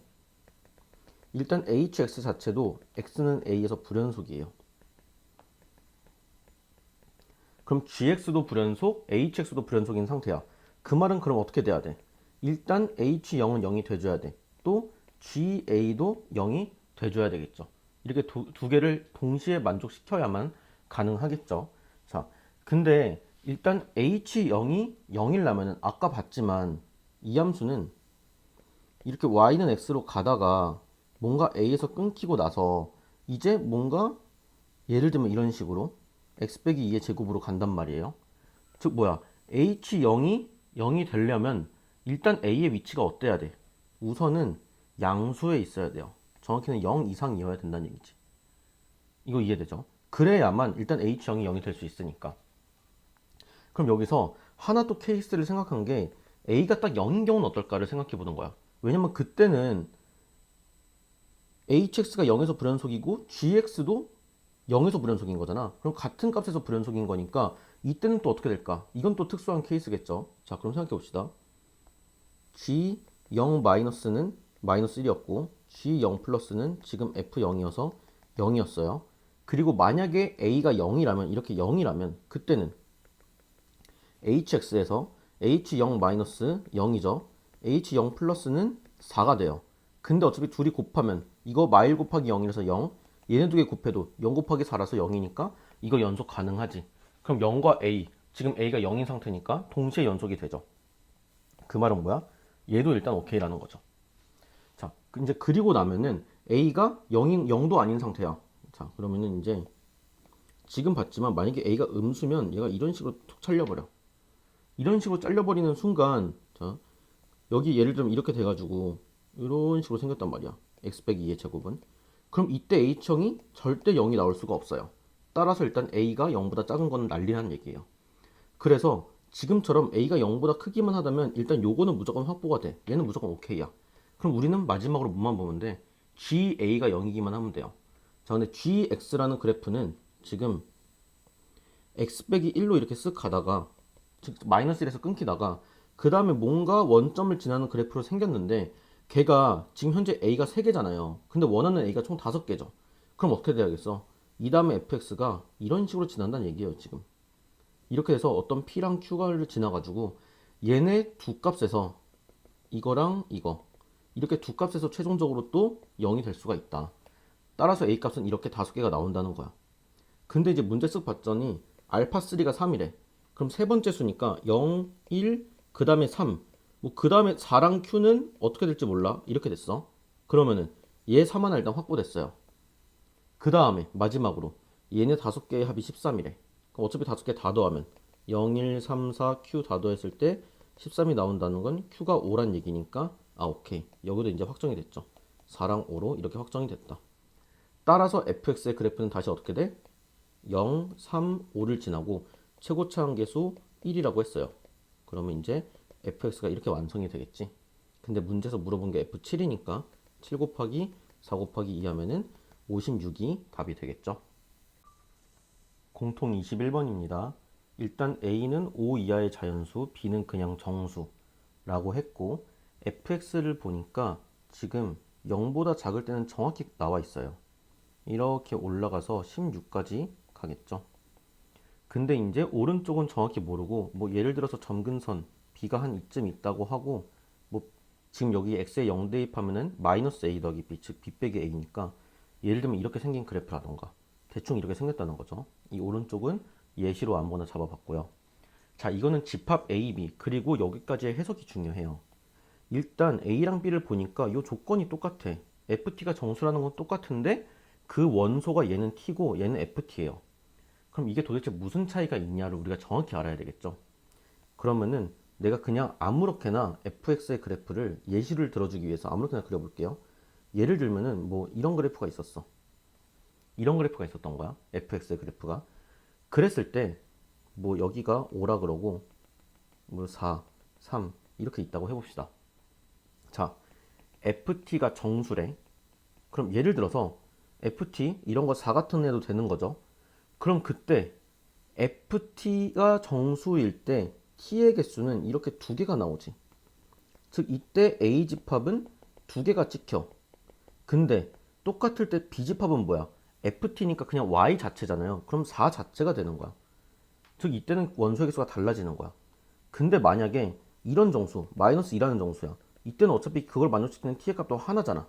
일단 hx 자체도 x는 a에서 불연속이에요. 그럼 gx도 불연속, hx도 불연속인 상태야. 그 말은 그럼 어떻게 돼야 돼? 일단 h0은 0이 돼줘야 돼. 또 ga도 0이 돼줘야 되겠죠. 이렇게 두 개를 동시에 만족시켜야만 가능하겠죠. 자, 근데 일단 h0이 0이려면 아까 봤지만 이 함수는 이렇게 y는 x로 가다가 뭔가 a에서 끊기고 나서 이제 뭔가 예를 들면 이런 식으로 x 빼기 2의 제곱으로 간단 말이에요. 즉 뭐야, h0이 0이 되려면 일단 a의 위치가 어때야 돼? 우선은 양수에 있어야 돼요. 정확히는 0 이상이어야 된다는 얘기지. 이거 이해되죠? 그래야만 일단 h0이 0이 될 수 있으니까. 그럼 여기서 하나 또 케이스를 생각한 게 a가 딱 0인 경우는 어떨까를 생각해 보는 거야. 왜냐면 그때는 hx가 0에서 불연속이고 gx도 0에서 불연속인 거잖아. 그럼 같은 값에서 불연속인 거니까 이때는 또 어떻게 될까? 이건 또 특수한 케이스겠죠. 자, 그럼 생각해 봅시다. g0 마이너스는 마이너스 1이었고 g0 플러스는 지금 f0이어서 0이었어요. 그리고 만약에 a가 0이라면, 이렇게 0이라면 그때는 hx에서 h0 마이너스 0이죠. h0 플러스는 4가 돼요. 근데 어차피 둘이 곱하면 이거 마일 곱하기 0이라서 0, 얘네 두 개 곱해도 0 곱하기 4라서 0이니까 이거 연속 가능하지. 그럼 0과 a, 지금 a가 0인 상태니까 동시에 연속이 되죠. 그 말은 뭐야? 얘도 일단 오케이라는 거죠. 자, 이제 그리고 나면은 a가 0도 아닌 상태야. 자, 그러면은 이제 지금 봤지만 만약에 a가 음수면 얘가 이런 식으로 툭 잘려버려. 이런 식으로 잘려버리는 순간, 자, 여기 예를 들면 이렇게 돼가지고 이런 식으로 생겼단 말이야. x 빼기 2의 제곱은. 그럼 이때 h형이 절대 0이 나올 수가 없어요. 따라서 일단 a가 0보다 작은 거는 난리라는 얘기예요. 그래서 지금처럼 a가 0보다 크기만 하다면 일단 요거는 무조건 확보가 돼. 얘는 무조건 오케이야. 그럼 우리는 마지막으로 뭐만 보면 돼? ga가 0이기만 하면 돼요. 자, 근데 gx라는 그래프는 지금 x 빼기 1로 이렇게 쓱 가다가, 즉 마이너스 1에서 끊기다가 그 다음에 뭔가 원점을 지나는 그래프로 생겼는데 걔가 지금 현재 a가 3개잖아요. 근데 원하는 a가 총 5개죠. 그럼 어떻게 돼야겠어? 이 다음에 fx가 이런 식으로 지난다는 얘기예요. 지금 이렇게 해서 어떤 p랑 q가를 지나가지고 얘네 두 값에서 이거랑 이거 이렇게 두 값에서 최종적으로 또 0이 될 수가 있다. 따라서 a 값은 이렇게 5개가 나온다는 거야. 근데 이제 문제 쓱 봤더니 알파3가 3이래. 그럼 세 번째 수니까 0, 1, 그 다음에 3. 뭐 그 다음에 4랑 Q는 어떻게 될지 몰라. 이렇게 됐어. 그러면은 얘 3 하나 일단 확보됐어요. 그 다음에 마지막으로 얘네 5개의 합이 13이래. 그럼 어차피 5개 다 더하면 0, 1, 3, 4, Q 다 더했을 때 13이 나온다는 건 Q가 5란 얘기니까 아 오케이. 여기도 이제 확정이 됐죠. 4랑 5로 이렇게 확정이 됐다. 따라서 fx의 그래프는 다시 어떻게 돼? 0, 3, 5를 지나고 최고차 한계수 1이라고 했어요. 그러면 이제 fx가 이렇게 완성이 되겠지. 근데 문제에서 물어본 게 f7이니까 7 곱하기 4 곱하기 2 하면은 56이 답이 되겠죠. 공통 21번입니다. 일단 a는 5 이하의 자연수, b는 그냥 정수라고 했고 fx를 보니까 지금 0보다 작을 때는 정확히 나와 있어요. 이렇게 올라가서 16까지 가겠죠. 근데 이제 오른쪽은 정확히 모르고 뭐 예를 들어서 점근선 b가 한 이쯤 있다고 하고 뭐 지금 여기 x에 0 대입하면은 마이너스 a 더하기 b, 즉 b 빼기 a니까 예를 들면 이렇게 생긴 그래프라던가 대충 이렇게 생겼다는 거죠. 이 오른쪽은 예시로 아무거나 잡아봤고요. 자, 이거는 집합 a, b 그리고 여기까지의 해석이 중요해요. 일단 A랑 B를 보니까 이 조건이 똑같아. FT가 정수라는 건 똑같은데 그 원소가 얘는 T고 얘는 FT예요. 그럼 이게 도대체 무슨 차이가 있냐를 우리가 정확히 알아야 되겠죠. 그러면은 내가 그냥 아무렇게나 fx의 그래프를 예시를 들어주기 위해서 아무렇게나 그려볼게요. 예를 들면은 뭐 이런 그래프가 있었어. 이런 그래프가 있었던 거야. fx의 그래프가. 그랬을 때 뭐 여기가 5라 그러고 뭐 4, 3 이렇게 있다고 해봅시다. 자, ft가 정수래. 그럼 예를 들어서 ft 이런 거 4 같은 애도 되는 거죠. 그럼 그때 ft가 정수일 때 t의 개수는 이렇게 두 개가 나오지. 즉 이때 a 집합은 두 개가 찍혀. 근데 똑같을 때 b 집합은 뭐야? ft니까 그냥 y 자체잖아요. 그럼 4 자체가 되는 거야. 즉 이때는 원소의 개수가 달라지는 거야. 근데 만약에 이런 정수, 마이너스 2라는 정수야. 이때는 어차피 그걸 만족시키는 t의 값도 하나잖아.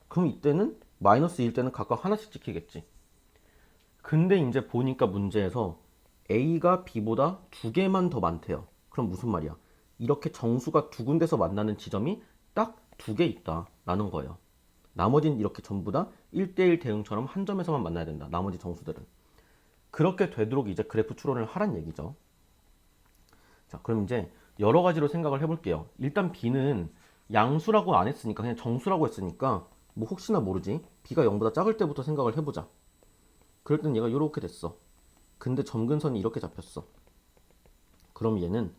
그럼 이때는 마이너스 2일 때는 각각 하나씩 찍히겠지. 근데 이제 보니까 문제에서 A가 B보다 두 개만 더 많대요. 그럼 무슨 말이야? 이렇게 정수가 두 군데서 만나는 지점이 딱 두 개 있다라는 거예요. 나머지는 이렇게 전부 다 1대1 대응처럼 한 점에서만 만나야 된다. 나머지 정수들은. 그렇게 되도록 이제 그래프 추론을 하란 얘기죠. 자, 그럼 이제 여러 가지로 생각을 해볼게요. 일단 B는 양수라고 안 했으니까 그냥 정수라고 했으니까 뭐 혹시나 모르지. B가 0보다 작을 때부터 생각을 해보자. 그럴 땐 얘가 이렇게 됐어. 근데 점근선이 이렇게 잡혔어. 그럼 얘는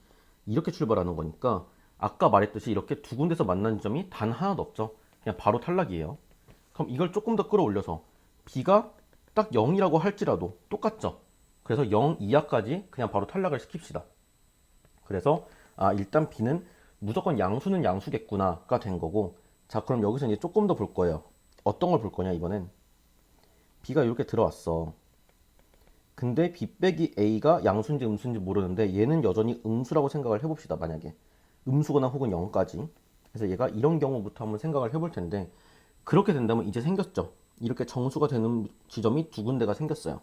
이렇게 출발하는 거니까 아까 말했듯이 이렇게 두 군데서 만나는 점이 단 하나도 없죠. 그냥 바로 탈락이에요. 그럼 이걸 조금 더 끌어올려서 B가 딱 0이라고 할지라도 똑같죠. 그래서 0 이하까지 그냥 바로 탈락을 시킵시다. 그래서 일단 B는 무조건 양수는 양수겠구나가 된 거고, 자 그럼 여기서 이제 조금 더 볼 거예요. 어떤 걸 볼 거냐 이번엔. B가 이렇게 들어왔어. 근데 B 빼기 A가 양수인지 음수인지 모르는데 얘는 여전히 음수라고 생각을 해봅시다. 만약에 음수거나 혹은 0까지. 그래서 얘가 이런 경우부터 한번 생각을 해볼 텐데, 그렇게 된다면 이제 생겼죠. 이렇게 정수가 되는 지점이 두 군데가 생겼어요.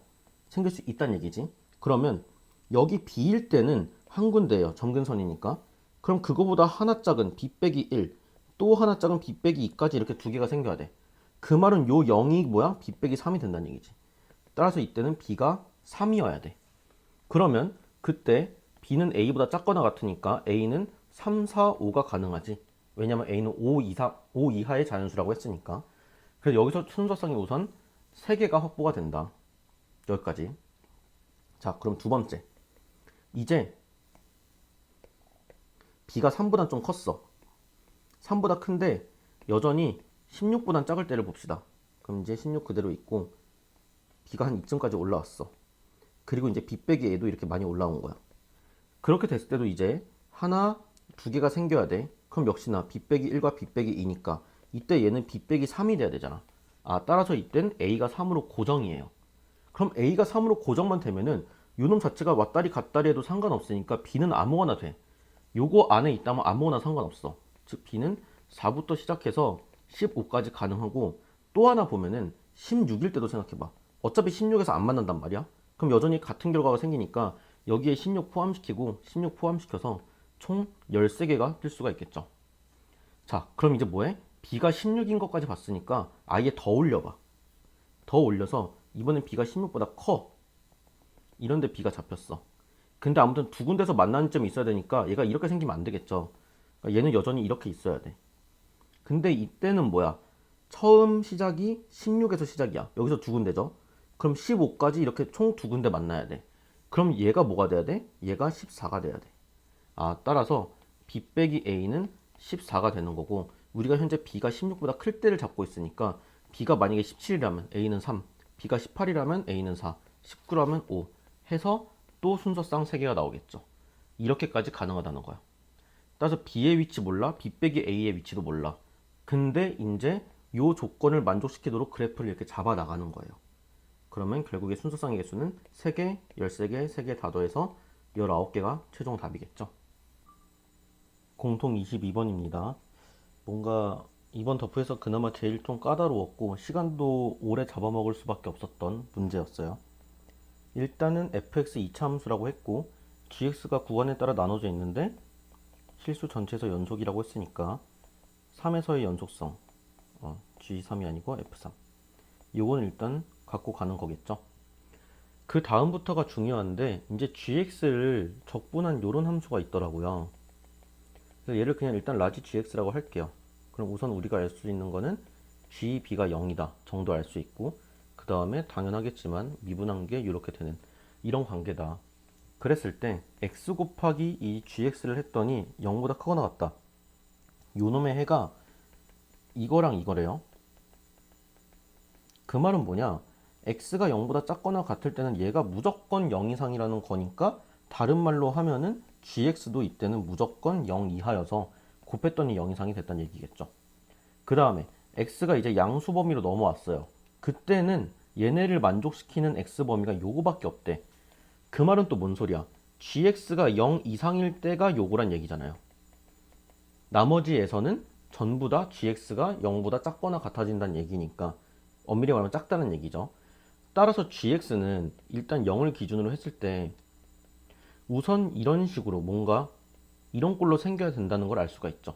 생길 수 있다는 얘기지. 그러면 여기 B일 때는 한 군데예요. 점근선이니까. 그럼 그거보다 하나 작은 B 빼기 1, 또 하나 작은 B 빼기 2까지 이렇게 두 개가 생겨야 돼. 그 말은 요 0이 뭐야? B 빼기 3이 된다는 얘기지. 따라서 이때는 B가 3이어야 돼. 그러면 그때 B는 A보다 작거나 같으니까 A는 3, 4, 5가 가능하지. 왜냐면 A는 5 이하의 자연수라고 했으니까. 그래서 여기서 순서상이 우선 3개가 확보가 된다. 여기까지. 자, 그럼 두 번째. 이제 B가 3보다 좀 컸어. 3보다 큰데 여전히 16보다 작을 때를 봅시다. 그럼 이제 16 그대로 있고 B가 한 이쯤까지 올라왔어. 그리고 이제 B 빼기 A도 이렇게 많이 올라온 거야. 그렇게 됐을 때도 이제 하나, 두 개가 생겨야 돼. 그럼 역시나 B 빼기 1과 B 빼기 2니까 이때 얘는 B 빼기 3이 돼야 되잖아. 따라서 이땐 A가 3으로 고정이에요. 그럼 A가 3으로 고정만 되면은 요놈 자체가 왔다리 갔다리 해도 상관없으니까 B는 아무거나 돼. 요거 안에 있다면 아무거나 상관없어. 즉 B는 4부터 시작해서 15까지 가능하고, 또 하나 보면은 16일 때도 생각해봐. 어차피 16에서 안 만난단 말이야. 그럼 여전히 같은 결과가 생기니까 여기에 16 포함시키고 16 포함시켜서 총 13개가 뜰 수가 있겠죠. 자, 그럼 이제 뭐해? B가 16인 것까지 봤으니까 아예 더 올려봐. 더 올려서 이번엔 B가 16보다 커. 이런데 B가 잡혔어. 근데 아무튼 두 군데서 만나는 점이 있어야 되니까 얘가 이렇게 생기면 안 되겠죠. 그러니까 얘는 여전히 이렇게 있어야 돼. 근데 이때는 뭐야? 처음 시작이 16에서 시작이야. 여기서 두 군데죠. 그럼 15까지 이렇게 총 두 군데 만나야 돼. 그럼 얘가 뭐가 돼야 돼? 얘가 14가 돼야 돼. 따라서 B 빼기 A는 14가 되는 거고, 우리가 현재 B가 16보다 클 때를 잡고 있으니까 B가 만약에 17이라면 A는 3, B가 18이라면 A는 4, 19라면 5 해서 또 순서상 3개가 나오겠죠. 이렇게까지 가능하다는 거야. 따라서 B의 위치 몰라, B 빼기 A의 위치도 몰라. 근데 이제 요 조건을 만족시키도록 그래프를 이렇게 잡아 나가는 거예요. 그러면 결국에 순서상의 개수는 3개, 13개, 3개 다 더해서 19개가 최종 답이겠죠. 공통 22번입니다. 뭔가 이번 덕후에서 그나마 제일 좀 까다로웠고 시간도 오래 잡아먹을 수밖에 없었던 문제였어요. 일단은 fx 2차 함수라고 했고 gx가 구간에 따라 나눠져 있는데 실수 전체에서 연속이라고 했으니까 3에서의 연속성, G3이 아니고 F3. 요건 일단 갖고 가는 거겠죠. 그 다음부터가 중요한데, 이제 gx를 적분한 요런 함수가 있더라고요. 그래서 얘를 그냥 일단 라지 gx라고 할게요. 그럼 우선 우리가 알 수 있는 거는 gb가 0이다 정도 알 수 있고, 그 다음에 당연하겠지만 미분한 게 이렇게 되는 이런 관계다. 그랬을 때 x 곱하기 이 gx를 했더니 0보다 크거나 같다. 요놈의 해가 이거랑 이거래요. 그 말은 뭐냐? x가 0보다 작거나 같을 때는 얘가 무조건 0 이상이라는 거니까, 다른 말로 하면은 gx도 이때는 무조건 0 이하여서 곱했더니 0 이상이 됐다는 얘기겠죠. 그 다음에 x가 이제 양수 범위로 넘어왔어요. 그때는 얘네를 만족시키는 x 범위가 요거밖에 없대. 그 말은 또 뭔 소리야? gx가 0 이상일 때가 요거란 얘기잖아요. 나머지에서는 전부 다 gx가 0보다 작거나 같아진다는 얘기니까 엄밀히 말하면 작다는 얘기죠. 따라서 gx는 일단 0을 기준으로 했을 때 우선 이런 식으로 뭔가 이런 꼴로 생겨야 된다는 걸 알 수가 있죠.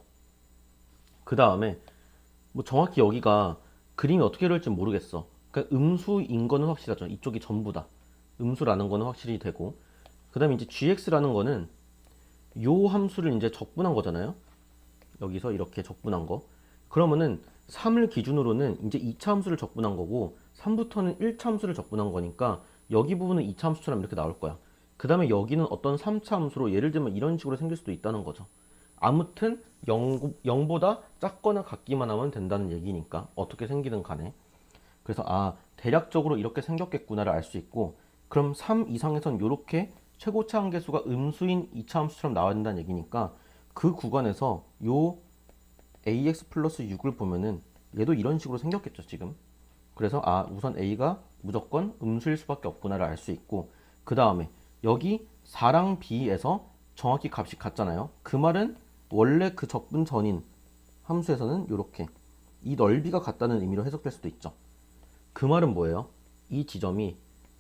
그 다음에 뭐 정확히 여기가 그림이 어떻게 될지 모르겠어. 그러니까 음수인 거는 확실하죠. 이쪽이 전부 다 음수라는 거는 확실히 되고, 그 다음에 이제 gx라는 거는 요 함수를 이제 적분한 거잖아요. 여기서 이렇게 적분한 거. 그러면은 3을 기준으로는 이제 2차 함수를 적분한 거고, 3부터는 1차 함수를 적분한 거니까 여기 부분은 2차 함수처럼 이렇게 나올 거야. 그 다음에 여기는 어떤 3차 함수로, 예를 들면 이런 식으로 생길 수도 있다는 거죠. 아무튼 0보다 작거나 같기만 하면 된다는 얘기니까 어떻게 생기든 간에. 그래서 대략적으로 이렇게 생겼겠구나를 알 수 있고, 그럼 3 이상에선 이렇게 최고차 한계수가 음수인 2차 함수처럼 나와야 된다는 얘기니까, 그 구간에서 요 ax 플러스 6을 보면은 얘도 이런 식으로 생겼겠죠 지금. 그래서 우선 a가 무조건 음수일 수밖에 없구나를 알 수 있고, 그 다음에 여기 4랑 b에서 정확히 값이 같잖아요. 그 말은 원래 그 적분 전인 함수에서는 이렇게 이 넓이가 같다는 의미로 해석될 수도 있죠. 그 말은 뭐예요? 이 지점이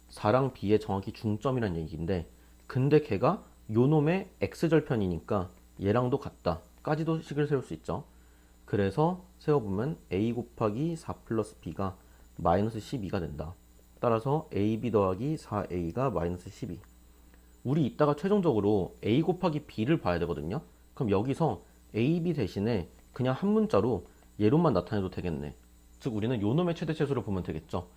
4랑 b의 정확히 중점이란 얘기인데, 근데 걔가 요놈의 x절편이니까 얘랑도 같다 까지도 식을 세울 수 있죠. 그래서 세워보면 a 곱하기 4 플러스 b가 마이너스 12가 된다. 따라서 ab 더하기 4a가 마이너스 12. 우리 이따가 최종적으로 a 곱하기 b를 봐야 되거든요. 그럼 여기서 ab 대신에 그냥 한 문자로 얘로만 나타내도 되겠네. 즉 우리는 요놈의 최대체수를 보면 되겠죠.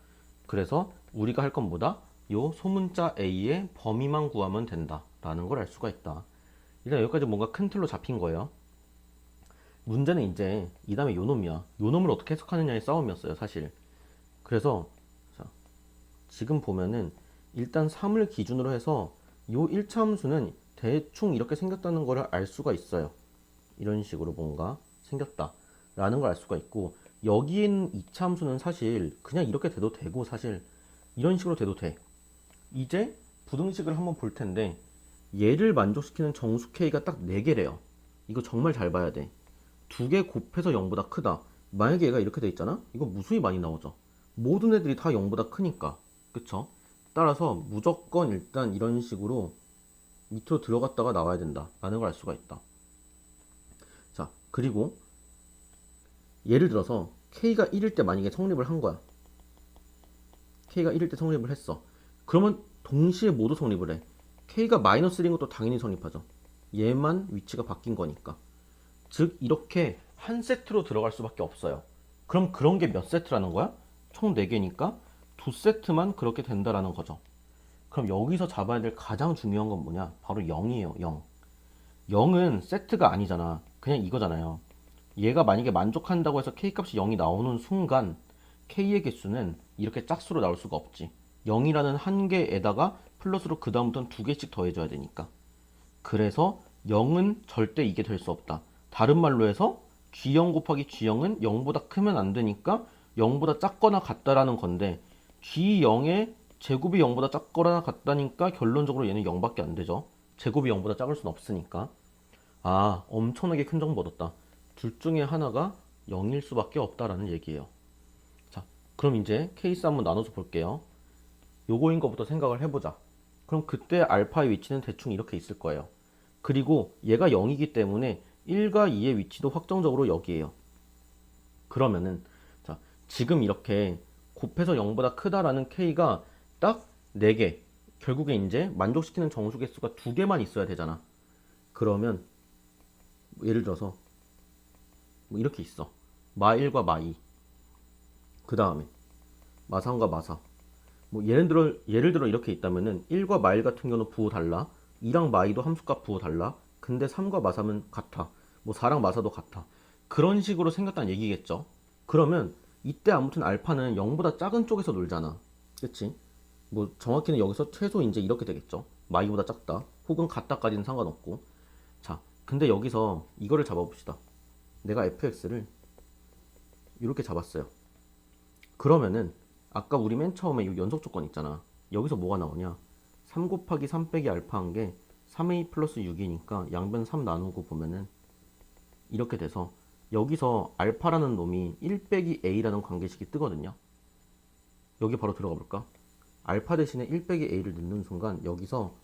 그래서 우리가 할 건 뭐다? 요 소문자 a의 범위만 구하면 된다 라는 걸 알 수가 있다. 일단 여기까지 뭔가 큰 틀로 잡힌 거예요. 문제는 이제 이 다음에 요놈이야. 요놈을 어떻게 해석하느냐의 싸움이었어요 사실. 그래서 지금 보면은 일단 3을 기준으로 해서 요 1차 함수는 대충 이렇게 생겼다는 걸 알 수가 있어요. 이런 식으로 뭔가 생겼다 라는 걸 알 수가 있고, 여기에 있는 2차 함수는 사실 그냥 이렇게 돼도 되고, 사실 이런 식으로 돼도 돼. 이제 부등식을 한번 볼 텐데, 얘를 만족시키는 정수 k가 딱 4개래요. 이거 정말 잘 봐야 돼. 2개 곱해서 0보다 크다. 만약에 얘가 이렇게 돼 있잖아? 이거 무수히 많이 나오죠. 모든 애들이 다 0보다 크니까. 그쵸? 따라서 무조건 일단 이런 식으로 밑으로 들어갔다가 나와야 된다 라는 걸 알 수가 있다. 자, 그리고 예를 들어서 k가 1일 때 만약에 성립을 한 거야. k가 1일 때 성립을 했어. 그러면 동시에 모두 성립을 해. k가 마이너스 1인 것도 당연히 성립하죠. 얘만 위치가 바뀐 거니까. 즉 이렇게 한 세트로 들어갈 수밖에 없어요. 그럼 그런 게 몇 세트라는 거야? 총 4개니까 2세트만 그렇게 된다라는 거죠. 그럼 여기서 잡아야 될 가장 중요한 건 뭐냐? 바로 0이에요. 0. 0은 세트가 아니잖아. 그냥 이거잖아요. 얘가 만약에 만족한다고 해서 k값이 0이 나오는 순간 k의 개수는 이렇게 짝수로 나올 수가 없지. 0이라는 한 개에다가 플러스로 그 다음부터는 2개씩 더해줘야 되니까. 그래서 0은 절대 이게 될 수 없다. 다른 말로 해서 g0 곱하기 g0은 0보다 크면 안 되니까 0보다 작거나 같다라는 건데, g0의 제곱이 0보다 작거나 같다니까 결론적으로 얘는 0밖에 안 되죠. 제곱이 0보다 작을 순 없으니까. 엄청나게 큰 정보 얻었다. 둘 중에 하나가 0일 수밖에 없다라는 얘기예요. 자, 그럼 이제 케이스 한번 나눠서 볼게요. 요거인 것부터 생각을 해보자. 그럼 그때 알파의 위치는 대충 이렇게 있을 거예요. 그리고 얘가 0이기 때문에 1과 2의 위치도 확정적으로 여기에요. 그러면은 자, 지금 이렇게 곱해서 0보다 크다라는 K가 딱 4개. 결국에 이제 만족시키는 정수 개수가 2개만 있어야 되잖아. 그러면 예를 들어서 뭐 이렇게 있어. 마1과 마2. 그 다음에 마3과 마4. 뭐 예를 들어 이렇게 있다면은 1과 마1 같은 경우는 부호 달라. 2랑 마2도 함수값 부호 달라. 근데 3과 마3은 같아. 뭐 4랑 마4도 같아. 그런 식으로 생겼다는 얘기겠죠. 그러면 이때 아무튼 알파는 0보다 작은 쪽에서 놀잖아. 그치? 뭐 정확히는 여기서 최소 이제 이렇게 되겠죠. 마2보다 작다. 혹은 같다까지는 상관없고. 자, 근데 여기서 이거를 잡아봅시다. 내가 fx를 이렇게 잡았어요. 그러면은 아까 우리 맨 처음에 이 연속 조건 있잖아. 여기서 뭐가 나오냐? 3 곱하기 3 빼기 알파한 게 3a 플러스 6이니까 양변 3 나누고 보면은 이렇게 돼서 여기서 알파라는 놈이 1 빼기 a라는 관계식이 뜨거든요. 여기 바로 들어가 볼까? 알파 대신에 1 빼기 a를 넣는 순간 여기서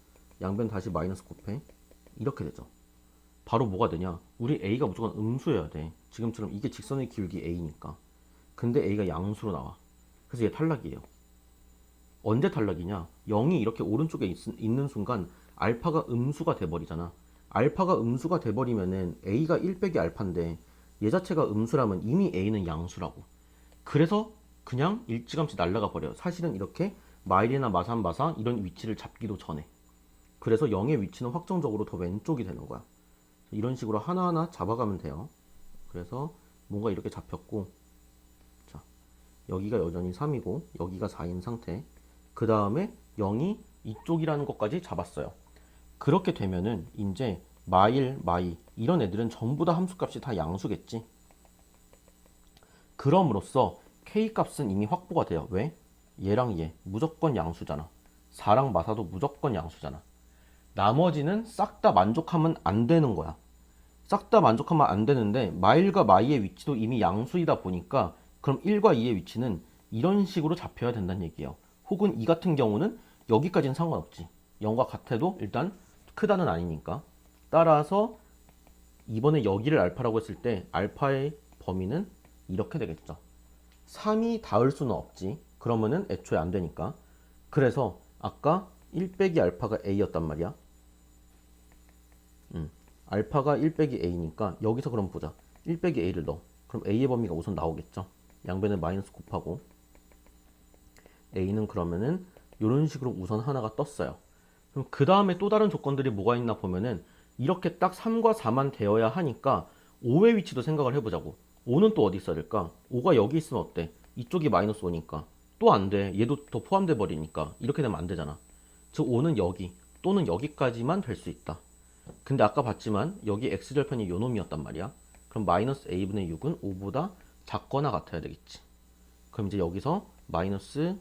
양변 다시 마이너스 곱해 이렇게 되죠. 바로 뭐가 되냐? 우리 a가 무조건 음수여야 돼. 지금처럼 이게 직선의 기울기 a니까. 근데 a가 양수로 나와. 그래서 얘 탈락이에요. 언제 탈락이냐? 0이 이렇게 오른쪽에 있는 순간 알파가 음수가 돼버리잖아. 알파가 음수가 돼버리면은 a가 1 빼기 알파인데 얘 자체가 음수라면 이미 a는 양수라고. 그래서 그냥 일찌감치 날아가 버려요. 사실은 이렇게 마1이나 마3, 마4 이런 위치를 잡기도 전에. 그래서 0의 위치는 확정적으로 더 왼쪽이 되는 거야. 이런 식으로 하나하나 잡아가면 돼요. 그래서 뭔가 이렇게 잡혔고, 자, 여기가 여전히 3이고 여기가 4인 상태. 그 다음에 0이 이쪽이라는 것까지 잡았어요. 그렇게 되면은 이제 마1, 마2 이런 애들은 전부 다 함수값이 다 양수겠지. 그럼으로써 K값은 이미 확보가 돼요. 왜? 얘랑 얘 무조건 양수잖아. 4랑 마사도 무조건 양수잖아. 나머지는 싹 다 만족하면 안 되는 거야. 싹 다 만족하면 안 되는데 마1과 마2의 위치도 이미 양수이다 보니까 그럼 1과 2의 위치는 이런 식으로 잡혀야 된다는 얘기예요. 혹은 이 같은 경우는 여기까지는 상관없지. 0과 같아도 일단 크다는 아니니까. 따라서 이번에 여기를 알파라고 했을 때 알파의 범위는 이렇게 되겠죠. 3이 닿을 수는 없지. 그러면은 애초에 안 되니까. 그래서 아까 1 빼기 알파가 a였단 말이야. 알파가 1 빼기 a니까 여기서 그럼 보자. 1 빼기 a를 넣어. 그럼 a의 범위가 우선 나오겠죠. 양변을 마이너스 곱하고 a는 그러면은 이런 식으로 우선 하나가 떴어요. 그럼 그 다음에 또 다른 조건들이 뭐가 있나 보면은 이렇게 딱 3과 4만 되어야 하니까 5의 위치도 생각을 해보자고. 5는 또 어디 있어야 될까? 5가 여기 있으면 어때? 이쪽이 마이너스 5니까 또 안 돼. 얘도 더 포함돼 버리니까 이렇게 되면 안 되잖아. 즉 5는 여기 또는 여기까지만 될 수 있다. 근데 아까 봤지만 여기 x절편이 요 놈이었단 말이야. 그럼 마이너스 a분의 6은 5보다 작거나 같아야 되겠지. 그럼 이제 여기서 마이너스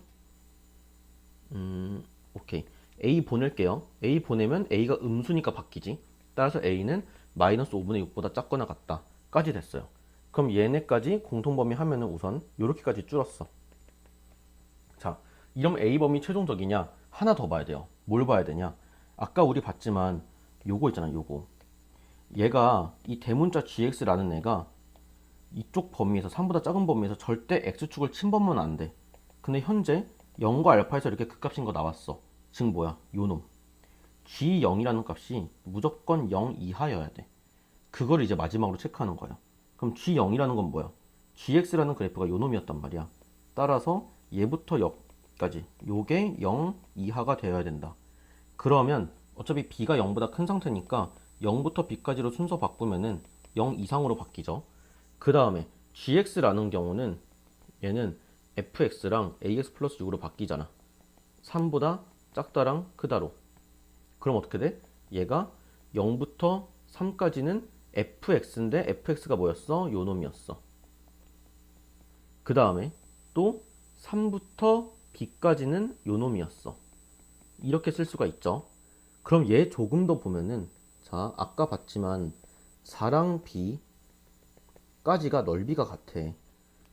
오케이. a 보낼게요. a 보내면 a가 음수니까 바뀌지. 따라서 a는 마이너스 5분의 6보다 작거나 같다 까지 됐어요. 그럼 얘네까지 공통범위 하면은 우선 요렇게까지 줄었어. 자, 이러면 a 범위 최종적이냐? 하나 더 봐야 돼요. 뭘 봐야 되냐? 아까 우리 봤지만 요거 있잖아, 요거. 얘가 이 대문자 gx라는 애가 이쪽 범위에서 3보다 작은 범위에서 절대 x축을 침범하면 안 돼. 근데 현재 0과 알파에서 이렇게 극값인 거 나왔어. 즉 뭐야? 요놈. g0이라는 값이 무조건 0 이하여야 돼. 그걸 이제 마지막으로 체크하는 거야. 그럼 g0이라는 건 뭐야? gx라는 그래프가 요놈이었단 말이야. 따라서 얘부터 여기까지 요게 0 이하가 되어야 된다. 그러면 어차피 b가 0보다 큰 상태니까 0부터 b까지로 순서 바꾸면은 0 이상으로 바뀌죠. 그 다음에 gx라는 경우는 얘는 fx랑 ax 플러스 6으로 바뀌잖아. 3보다 작다랑 크다로. 그럼 어떻게 돼? 얘가 0부터 3까지는 fx인데 fx가 뭐였어? 요 놈이었어. 그 다음에 또 3부터 b까지는 요 놈이었어. 이렇게 쓸 수가 있죠. 그럼 얘 조금 더 보면은 자, 아까 봤지만 4랑 b까지가 넓이가 같아.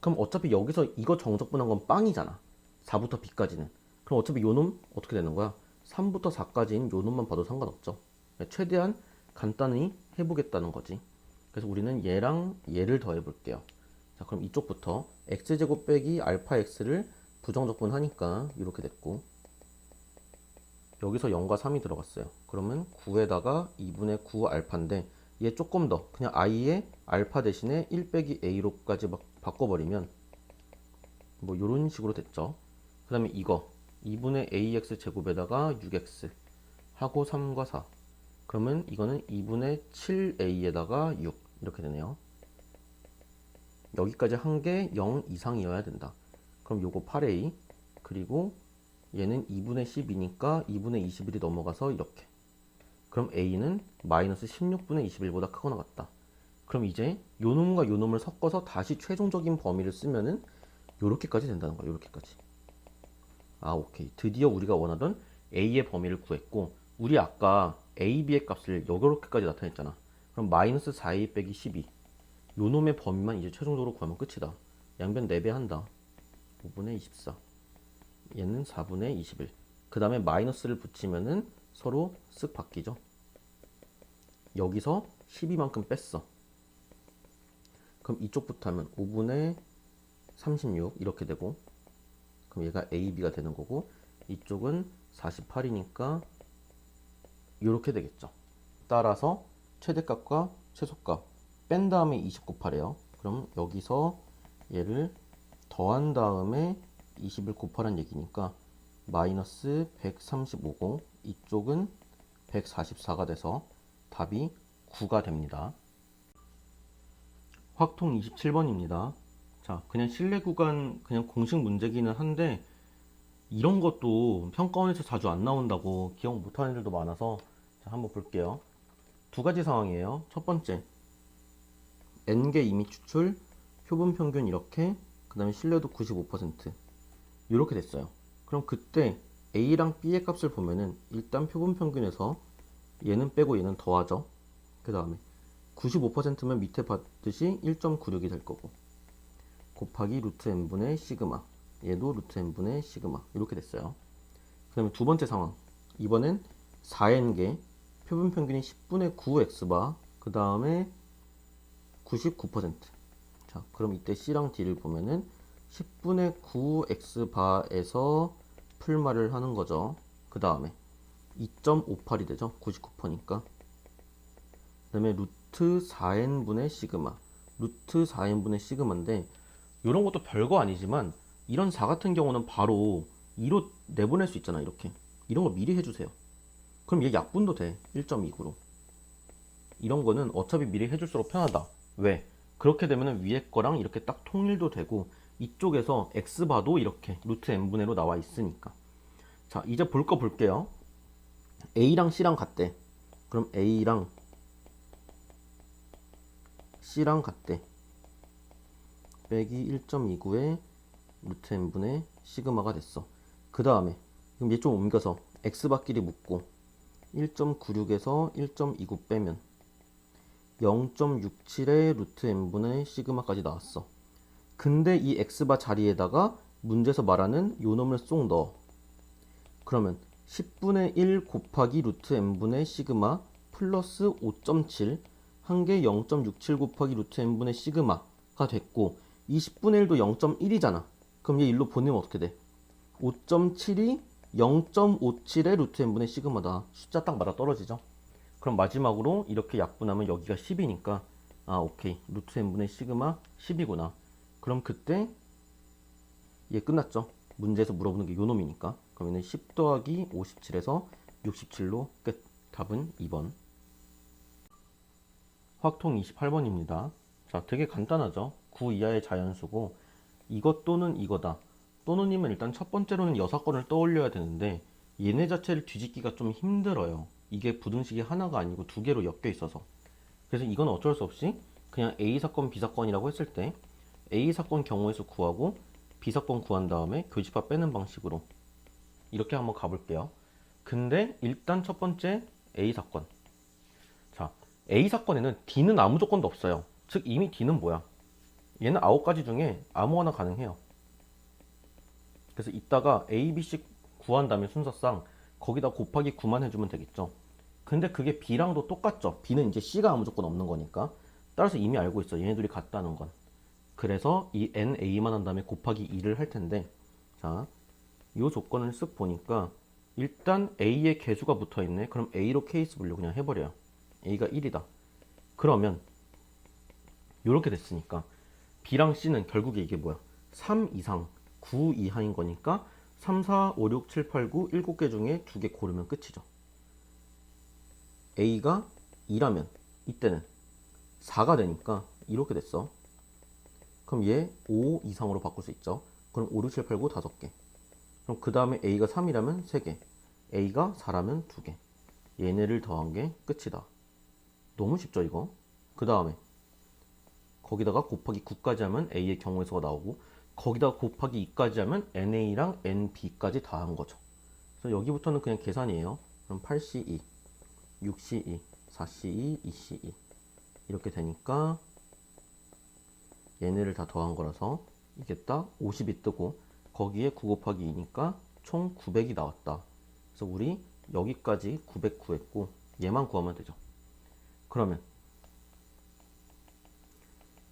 그럼 어차피 여기서 이거 정적분한 건 빵이잖아. 4부터 b까지는. 그럼 어차피 요 놈 어떻게 되는 거야? 3부터 4까지인 요 놈만 봐도 상관없죠. 최대한 간단히 해보겠다는 거지. 그래서 우리는 얘랑 얘를 더해 볼게요. 자, 그럼 이쪽부터 x제곱 빼기 알파 x를 부정적분 하니까 이렇게 됐고, 여기서 0과 3이 들어갔어요. 그러면 9에다가 2분의 9 알파인데, 얘 조금 더 그냥 i의 알파 대신에 1 빼기 a로까지 막 바꿔버리면 뭐 이런 식으로 됐죠. 그 다음에 이거 2분의 ax 제곱에다가 6x 하고 3과 4, 그러면 이거는 2분의 7a에다가 6 이렇게 되네요. 여기까지 한 게 0 이상이어야 된다. 그럼 요거 8a, 그리고 얘는 2분의 10이니까 2분의 21이 넘어가서 이렇게. 그럼 a는 마이너스 16분의 21보다 크거나 같다. 그럼 이제 요 놈과 요 놈을 섞어서 다시 최종적인 범위를 쓰면은 요렇게까지 된다는 거야. 요렇게까지. 아, 오케이. 드디어 우리가 원하던 a의 범위를 구했고, 우리 아까 a, b의 값을 요렇게까지 나타냈잖아. 그럼 마이너스 4a 빼기 12, 요 놈의 범위만 이제 최종적으로 구하면 끝이다. 양변 4배 한다. 5분의 24, 얘는 4분의 21. 그 다음에 마이너스를 붙이면은 서로 쓱 바뀌죠. 여기서 12만큼 뺐어. 그럼 이쪽부터 하면 5분의 36 이렇게 되고, 그럼 얘가 AB가 되는 거고, 이쪽은 48이니까 이렇게 되겠죠. 따라서 최대값과 최소값 뺀 다음에 20 곱하래요. 그럼 여기서 얘를 더한 다음에 20을 곱하라는 얘기니까 마이너스 135고 이쪽은 144가 돼서 답이 9가 됩니다. 확통 27번입니다. 자, 그냥 실내 구간 그냥 공식 문제기는 한데, 이런 것도 평가원에서 자주 안 나온다고 기억 못하는 애들도 많아서, 자, 한번 볼게요. 두 가지 상황이에요. 첫 번째, n개 이미 추출, 표본 평균 이렇게, 그 다음에 신뢰도 95% 이렇게 됐어요. 그럼 그때 a랑 b의 값을 보면은 일단 표본 평균에서 얘는 빼고 얘는 더하죠. 그 다음에 95%면 밑에 봤듯이 1.96이 될 거고, 곱하기 루트 n분의 시그마, 얘도 루트 n분의 시그마 이렇게 됐어요. 그 다음에 두 번째 상황, 이번엔 4n개, 표본 평균이 10분의 9 x바, 그 다음에 99%. 자, 그럼 이때 c랑 d를 보면은 10분의 9 x바에서 풀말을 하는 거죠. 그 다음에 2.58이 되죠. 99%니까. 그 다음에 루트 4n분의 시그마, 루트 4n분의 시그마인데, 이런 것도 별거 아니지만 이런 4 같은 경우는 바로 2로 내보낼 수 있잖아. 이렇게 이런 거 미리 해주세요. 그럼 얘 약분도 돼. 1.29로. 이런 거는 어차피 미리 해줄수록 편하다. 왜? 그렇게 되면 위에 거랑 이렇게 딱 통일도 되고, 이쪽에서 x바도 이렇게 루트 n분의로 나와 있으니까. 자, 이제 볼 거 볼게요. a랑 c랑 같대. 그럼 a랑 c랑 같대. 빼기 1.29에 루트 n분의 시그마가 됐어. 그 다음에 그럼 얘 좀 옮겨서 x바끼리 묶고 1.96에서 1.29 빼면 0.67의 루트 n분의 시그마까지 나왔어. 근데 이 x바 자리에다가 문제에서 말하는 요 놈을 쏙 넣어. 그러면 10분의 1 곱하기 루트 n분의 시그마 플러스 5.7 한 개 0.67 곱하기 루트 n분의 시그마가 됐고, 이 10분의 1도 0.1이잖아. 그럼 얘 1로 보내면 어떻게 돼? 5.7이 0.57의 루트 n분의 시그마다. 숫자 딱 맞아 떨어지죠. 그럼 마지막으로 이렇게 약분하면 여기가 10이니까, 아, 오케이, 루트 n분의 시그마 10이구나. 그럼 그때 얘 끝났죠. 문제에서 물어보는 게 요 놈이니까. 그러면 10 더하기 57에서 67로 끝. 답은 2번. 확통 28번입니다. 자, 되게 간단하죠. 9 이하의 자연수고, 이것 또는 이거다. 또는이면 일단 첫 번째로는 여사건을 떠올려야 되는데, 얘네 자체를 뒤집기가 좀 힘들어요. 이게 부등식이 하나가 아니고 두 개로 엮여 있어서. 그래서 이건 어쩔 수 없이 그냥 A사건, B사건이라고 했을 때 A사건 경우에서 구하고 B사건 구한 다음에 교집합 빼는 방식으로 이렇게 한번 가볼게요. 근데 일단 첫 번째 A사건. 자, A사건에는 D는 아무 조건도 없어요. 즉 이미 D는 뭐야? 얘는 9가지 중에 아무거나 가능해요. 그래서 이따가 A, B, C 구한 다음에 순서상 거기다 곱하기 9만 해주면 되겠죠. 근데 그게 B랑도 똑같죠. B는 이제 C가 아무 조건 없는 거니까. 따라서 이미 알고 있어. 얘네들이 같다는 건. 그래서 이 NA만 한 다음에 곱하기 2를 할 텐데, 자, 이 조건을 쓱 보니까 일단 A의 개수가 붙어 있네. 그럼 A로 케이스 분류 그냥 해버려요. A가 1이다. 그러면 이렇게 됐으니까 B랑 C는 결국에 이게 뭐야? 3 이상, 9 이하인 거니까 3, 4, 5, 6, 7, 8, 9, 7개 중에 2개 고르면 끝이죠. A가 2라면 이때는 4가 되니까 이렇게 됐어. 그럼 얘 5 이상으로 바꿀 수 있죠. 그럼 5, 6, 7, 8, 9 5개. 그럼 그 다음에 A가 3이라면 3개, A가 4라면 2개. 얘네를 더한 게 끝이다. 너무 쉽죠 이거? 그 다음에 거기다가 곱하기 9까지 하면 A의 경우에서가 나오고, 거기다가 곱하기 2까지 하면 NA랑 NB까지 다 한 거죠. 그래서 여기부터는 그냥 계산이에요. 그럼 8C2, 6C2, 4C2, 2C2 이렇게 되니까 얘네를 다 더한 거라서 이게 딱 50이 뜨고, 거기에 9 곱하기 2니까 총 900이 나왔다. 그래서 우리 여기까지 900 구했고 얘만 구하면 되죠. 그러면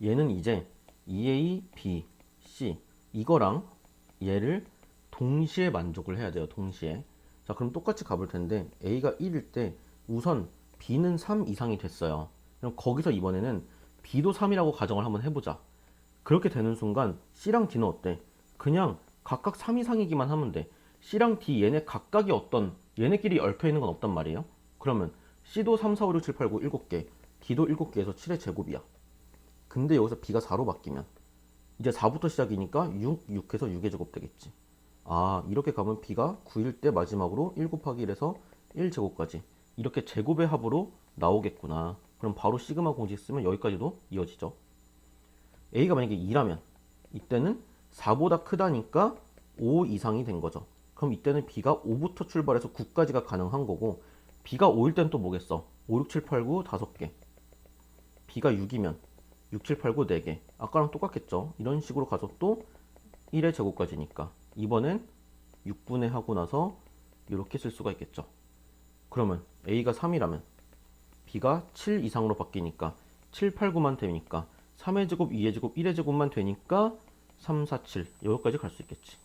얘는 이제 EA, B, C 이거랑 얘를 동시에 만족을 해야 돼요. 동시에. 자, 그럼 똑같이 가볼 텐데 A가 1일 때 우선 B는 3 이상이 됐어요. 그럼 거기서 이번에는 B도 3이라고 가정을 한번 해보자. 그렇게 되는 순간 C랑 D는 어때? 그냥 각각 3 이상이기만 하면 돼. C랑 D 얘네 각각이 어떤 얘네끼리 얽혀 있는 건 없단 말이에요. 그러면 C도 3, 4, 5, 6, 7, 8, 9 7개, D도 7개에서 7의 제곱이야. 근데 여기서 B가 4로 바뀌면 이제 4부터 시작이니까 6, 6해서 6의 제곱 되겠지. 아, 이렇게 가면 B가 9일 때 마지막으로 1 곱하기 1에서 1제곱까지 이렇게 제곱의 합으로 나오겠구나. 그럼 바로 시그마 공식 쓰면 여기까지도 이어지죠. A가 만약에 2라면 이때는 4보다 크다니까 5 이상이 된 거죠. 그럼 이때는 B가 5부터 출발해서 9까지가 가능한 거고, B가 5일 땐 또 뭐겠어? 5, 6, 7, 8, 9 5개. B가 6이면 6, 7, 8, 9 4개. 아까랑 똑같겠죠. 이런 식으로 가서 또 1의 제곱까지니까 이번엔 6분의 하고 나서 이렇게 쓸 수가 있겠죠. 그러면 A가 3이라면 B가 7 이상으로 바뀌니까 7, 8, 9만 되니까 3의 제곱, 2의 제곱, 1의 제곱만 되니까 3, 4, 7 여기까지 갈 수 있겠지.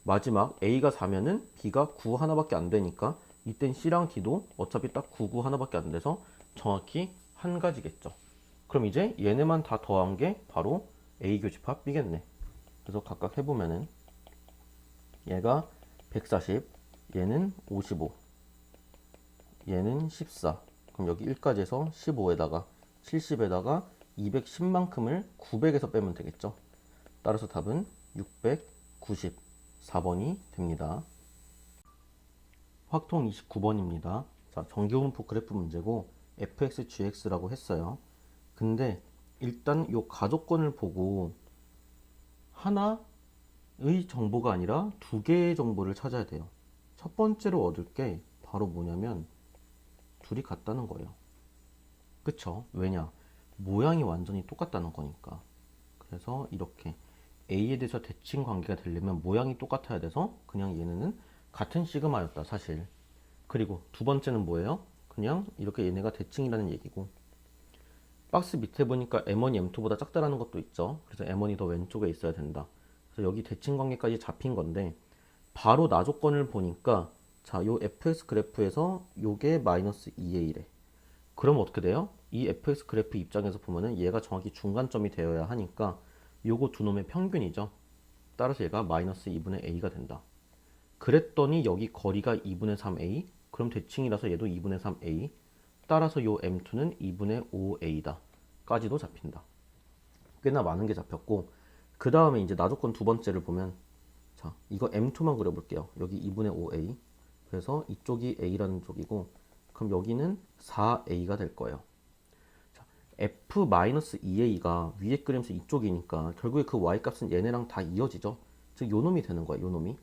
마지막 A가 4면은 B가 9 하나밖에 안 되니까 이땐 C랑 D도 어차피 딱 9, 9 하나밖에 안 돼서 정확히 한 가지겠죠. 그럼 이제 얘네만 다 더한 게 바로 A 교집합 B겠네. 그래서 각각 해보면은 얘가 140, 얘는 55, 얘는 14. 그럼 여기 1까지 해서 15에다가 70에다가 210만큼을 900에서 빼면 되겠죠. 따라서 답은 694번이 됩니다. 확통 29번입니다. 자, 정기분포 그래프 문제고 fx, gx라고 했어요. 근데 일단 이 가족권을 보고 하나의 정보가 아니라 두 개의 정보를 찾아야 돼요. 첫 번째로 얻을 게 바로 뭐냐면 둘이 같다는 거예요. 그쵸? 왜냐? 모양이 완전히 똑같다는 거니까. 그래서 이렇게 A에 대해서 대칭 관계가 되려면 모양이 똑같아야 돼서 그냥 얘네는 같은 시그마였다 사실. 그리고 두 번째는 뭐예요? 그냥 이렇게 얘네가 대칭이라는 얘기고, 박스 밑에 보니까 M1이 M2보다 작다라는 것도 있죠. 그래서 M1이 더 왼쪽에 있어야 된다. 그래서 여기 대칭 관계까지 잡힌 건데, 바로 나 조건을 보니까 자, 요 fx 그래프에서 요게 마이너스 2a래. 그럼 어떻게 돼요? 이 fx 그래프 입장에서 보면은 얘가 정확히 중간점이 되어야 하니까 요거 두 놈의 평균이죠. 따라서 얘가 마이너스 2분의 a가 된다. 그랬더니 여기 거리가 2분의 3a, 그럼 대칭이라서 얘도 2분의 3a, 따라서 요 m2는 2분의 5a다 까지도 잡힌다. 꽤나 많은 게 잡혔고, 그 다음에 이제 나조건 두 번째를 보면, 자, 이거 m2만 그려볼게요. 여기 2분의 5a, 그래서 이쪽이 a라는 쪽이고, 그럼 여기는 4a가 될 거예요. 자, f-2a가 위에 그림에서 이쪽이니까 결국에 그 y값은 얘네랑 다 이어지죠. 즉 요 놈이 되는 거예요. 요 놈이.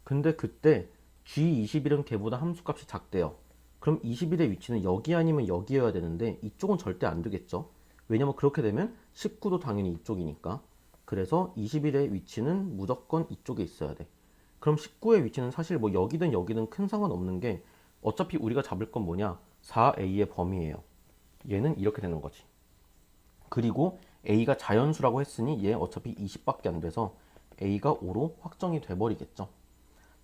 근데 그때 G21은 걔보다 함수값이 작대요. 그럼 21의 위치는 여기 아니면 여기여야 되는데 이쪽은 절대 안 되겠죠. 왜냐면 그렇게 되면 19도 당연히 이쪽이니까. 그래서 21의 위치는 무조건 이쪽에 있어야 돼. 그럼 19의 위치는 사실 뭐 여기든 여기든 큰 상관없는 게 어차피 우리가 잡을 건 뭐냐? 4a의 범위예요. 얘는 이렇게 되는 거지. 그리고 a가 자연수라고 했으니 얘 어차피 20밖에 안 돼서 a가 5로 확정이 돼버리겠죠.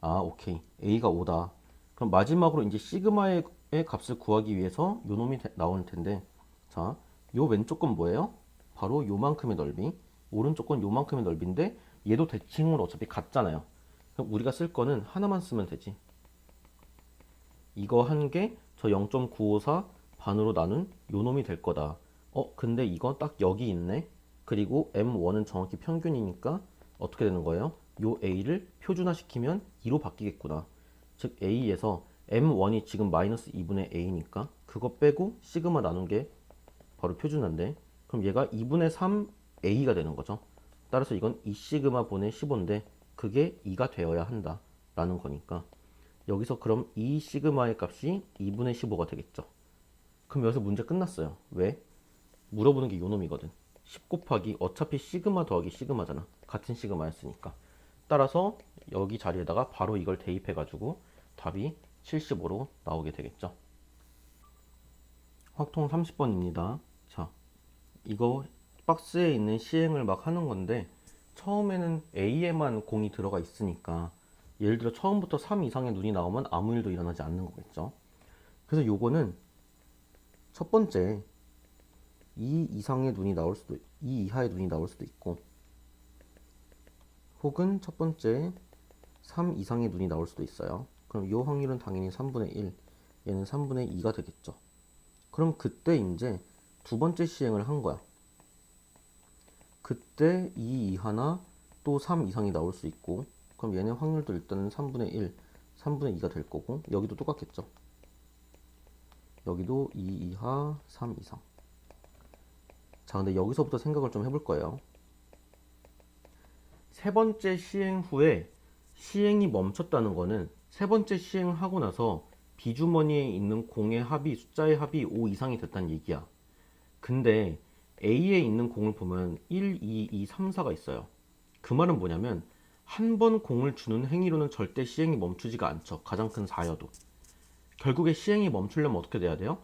아, 오케이. a가 5다. 그럼 마지막으로 이제 시그마의 값을 구하기 위해서 요 놈이 나올 텐데, 자, 요 왼쪽 건 뭐예요? 바로 요만큼의 넓이. 오른쪽 건 요만큼의 넓이인데 얘도 대칭으로 어차피 같잖아요. 그럼 우리가 쓸 거는 하나만 쓰면 되지. 이거 한 개, 저 0.954 반으로 나눈 요 놈이 될 거다. 근데 이거 딱 여기 있네. 그리고 M1은 정확히 평균이니까 어떻게 되는 거예요? 요 A를 표준화시키면 2로 바뀌겠구나. 즉 A에서 M1이 지금 마이너스 2분의 A니까 그거 빼고 시그마 나눈 게 바로 표준화인데, 그럼 얘가 2분의 3 A가 되는 거죠. 따라서 이건 2 시그마 분의 15인데 그게 2가 되어야 한다 라는 거니까 여기서 그럼 2 시그마의 값이 2분의 15가 되겠죠. 그럼 여기서 문제 끝났어요. 왜? 물어보는 게 요 놈이거든. 10 곱하기 어차피 시그마 더하기 시그마잖아. 같은 시그마였으니까. 따라서 여기 자리에다가 바로 이걸 대입해가지고 답이 75로 나오게 되겠죠. 확통 30번입니다. 자, 이거 박스에 있는 시행을 막 하는 건데 처음에는 A에만 공이 들어가 있으니까 예를 들어 처음부터 3 이상의 눈이 나오면 아무 일도 일어나지 않는 거겠죠. 그래서 요거는 첫 번째 2 이상의 눈이 나올 수도, 2 이하의 눈이 나올 수도 있고, 혹은 첫 번째 3 이상의 눈이 나올 수도 있어요. 그럼 이 확률은 당연히 3분의 1, 얘는 3분의 2가 되겠죠. 그럼 그때 이제 두 번째 시행을 한 거야. 그때 2 이하나 또 3 이상이 나올 수 있고, 그럼 얘네 확률도 일단은 3분의 1, 3분의 2가 될 거고, 여기도 똑같겠죠. 여기도 2 이하, 3 이상. 자, 근데 여기서부터 생각을 좀 해볼 거예요. 세 번째 시행 후에 시행이 멈췄다는 거는 세 번째 시행하고 나서 비주머니에 있는 공의 합이, 숫자의 합이 5 이상이 됐다는 얘기야. 근데 A에 있는 공을 보면 1, 2, 2, 3, 4가 있어요. 그 말은 뭐냐면 한 번 공을 주는 행위로는 절대 시행이 멈추지가 않죠. 가장 큰 4여도. 결국에 시행이 멈추려면 어떻게 돼야 돼요?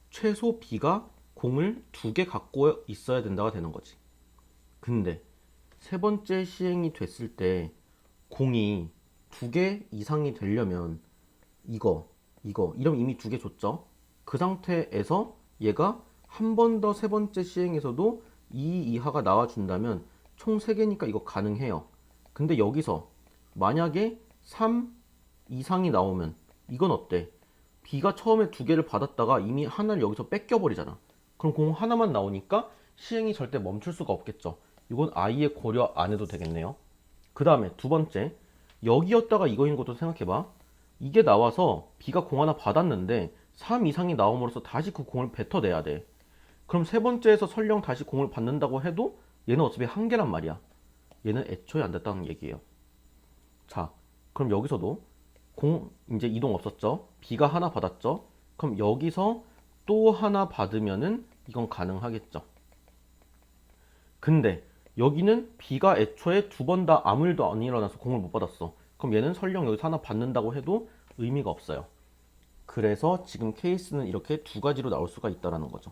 최소 B가 공을 2개 갖고 있어야 된다가 되는 거지. 근데 세 번째 시행이 됐을 때 공이 2개 이상이 되려면 이러면 이미 2개 줬죠. 그 상태에서 얘가 한 번 더 세 번째 시행에서도 2 이하가 나와준다면 총 3개니까 이거 가능해요. 근데 여기서 만약에 3 이상이 나오면 이건 어때? B가 처음에 2개를 받았다가 이미 하나를 여기서 뺏겨버리잖아. 그럼 공 하나만 나오니까 시행이 절대 멈출 수가 없겠죠. 이건 아예 고려 안 해도 되겠네요. 그 다음에 두 번째, 여기였다가 이거인 것도 생각해봐. 이게 나와서 B가 공 하나 받았는데 3 이상이 나옴으로써 다시 그 공을 뱉어내야 돼. 그럼 세 번째에서 설령 다시 공을 받는다고 해도 얘는 어차피 한 개란 말이야. 얘는 애초에 안 됐다는 얘기예요. 자, 그럼 여기서도 공 이제 이동 없었죠. B가 하나 받았죠. 그럼 여기서 또 하나 받으면은 이건 가능하겠죠. 근데 여기는 B가 애초에 두 번 다 아무 일도 안 일어나서 공을 못 받았어. 그럼 얘는 설령 여기서 하나 받는다고 해도 의미가 없어요. 그래서 지금 케이스는 이렇게 두 가지로 나올 수가 있다라는 거죠.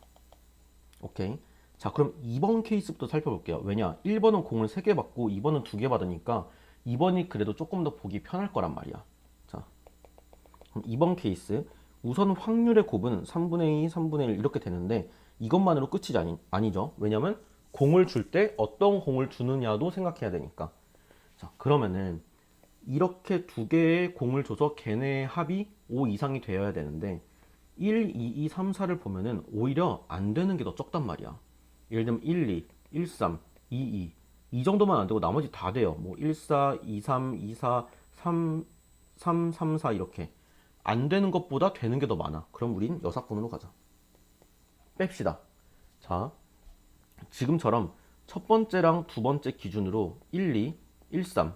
오케이. 자, 그럼 2번 케이스부터 살펴볼게요. 왜냐? 1번은 공을 3개 받고 2번은 2개 받으니까 2번이 그래도 조금 더 보기 편할 거란 말이야. 자, 그럼 2번 케이스. 우선 확률의 곱은 3분의 2, 3분의 1 이렇게 되는데 이것만으로 끝이 아니죠. 왜냐면 공을 줄 때 어떤 공을 주느냐도 생각해야 되니까. 자, 그러면은 이렇게 두 개의 공을 줘서 걔네의 합이 5 이상이 되어야 되는데 1, 2, 2, 3, 4를 보면은 오히려 안 되는 게 더 적단 말이야. 예를 들면 1, 2, 1, 3, 2, 2. 이 정도만 안 되고 나머지 다 돼요. 뭐 1, 4, 2, 3, 2, 4, 3, 3, 3, 4 이렇게. 안 되는 것보다 되는 게 더 많아. 그럼 우린 여사분으로 가자. 뺍시다. 자, 지금처럼 첫 번째랑 두 번째 기준으로 1, 2, 1, 3.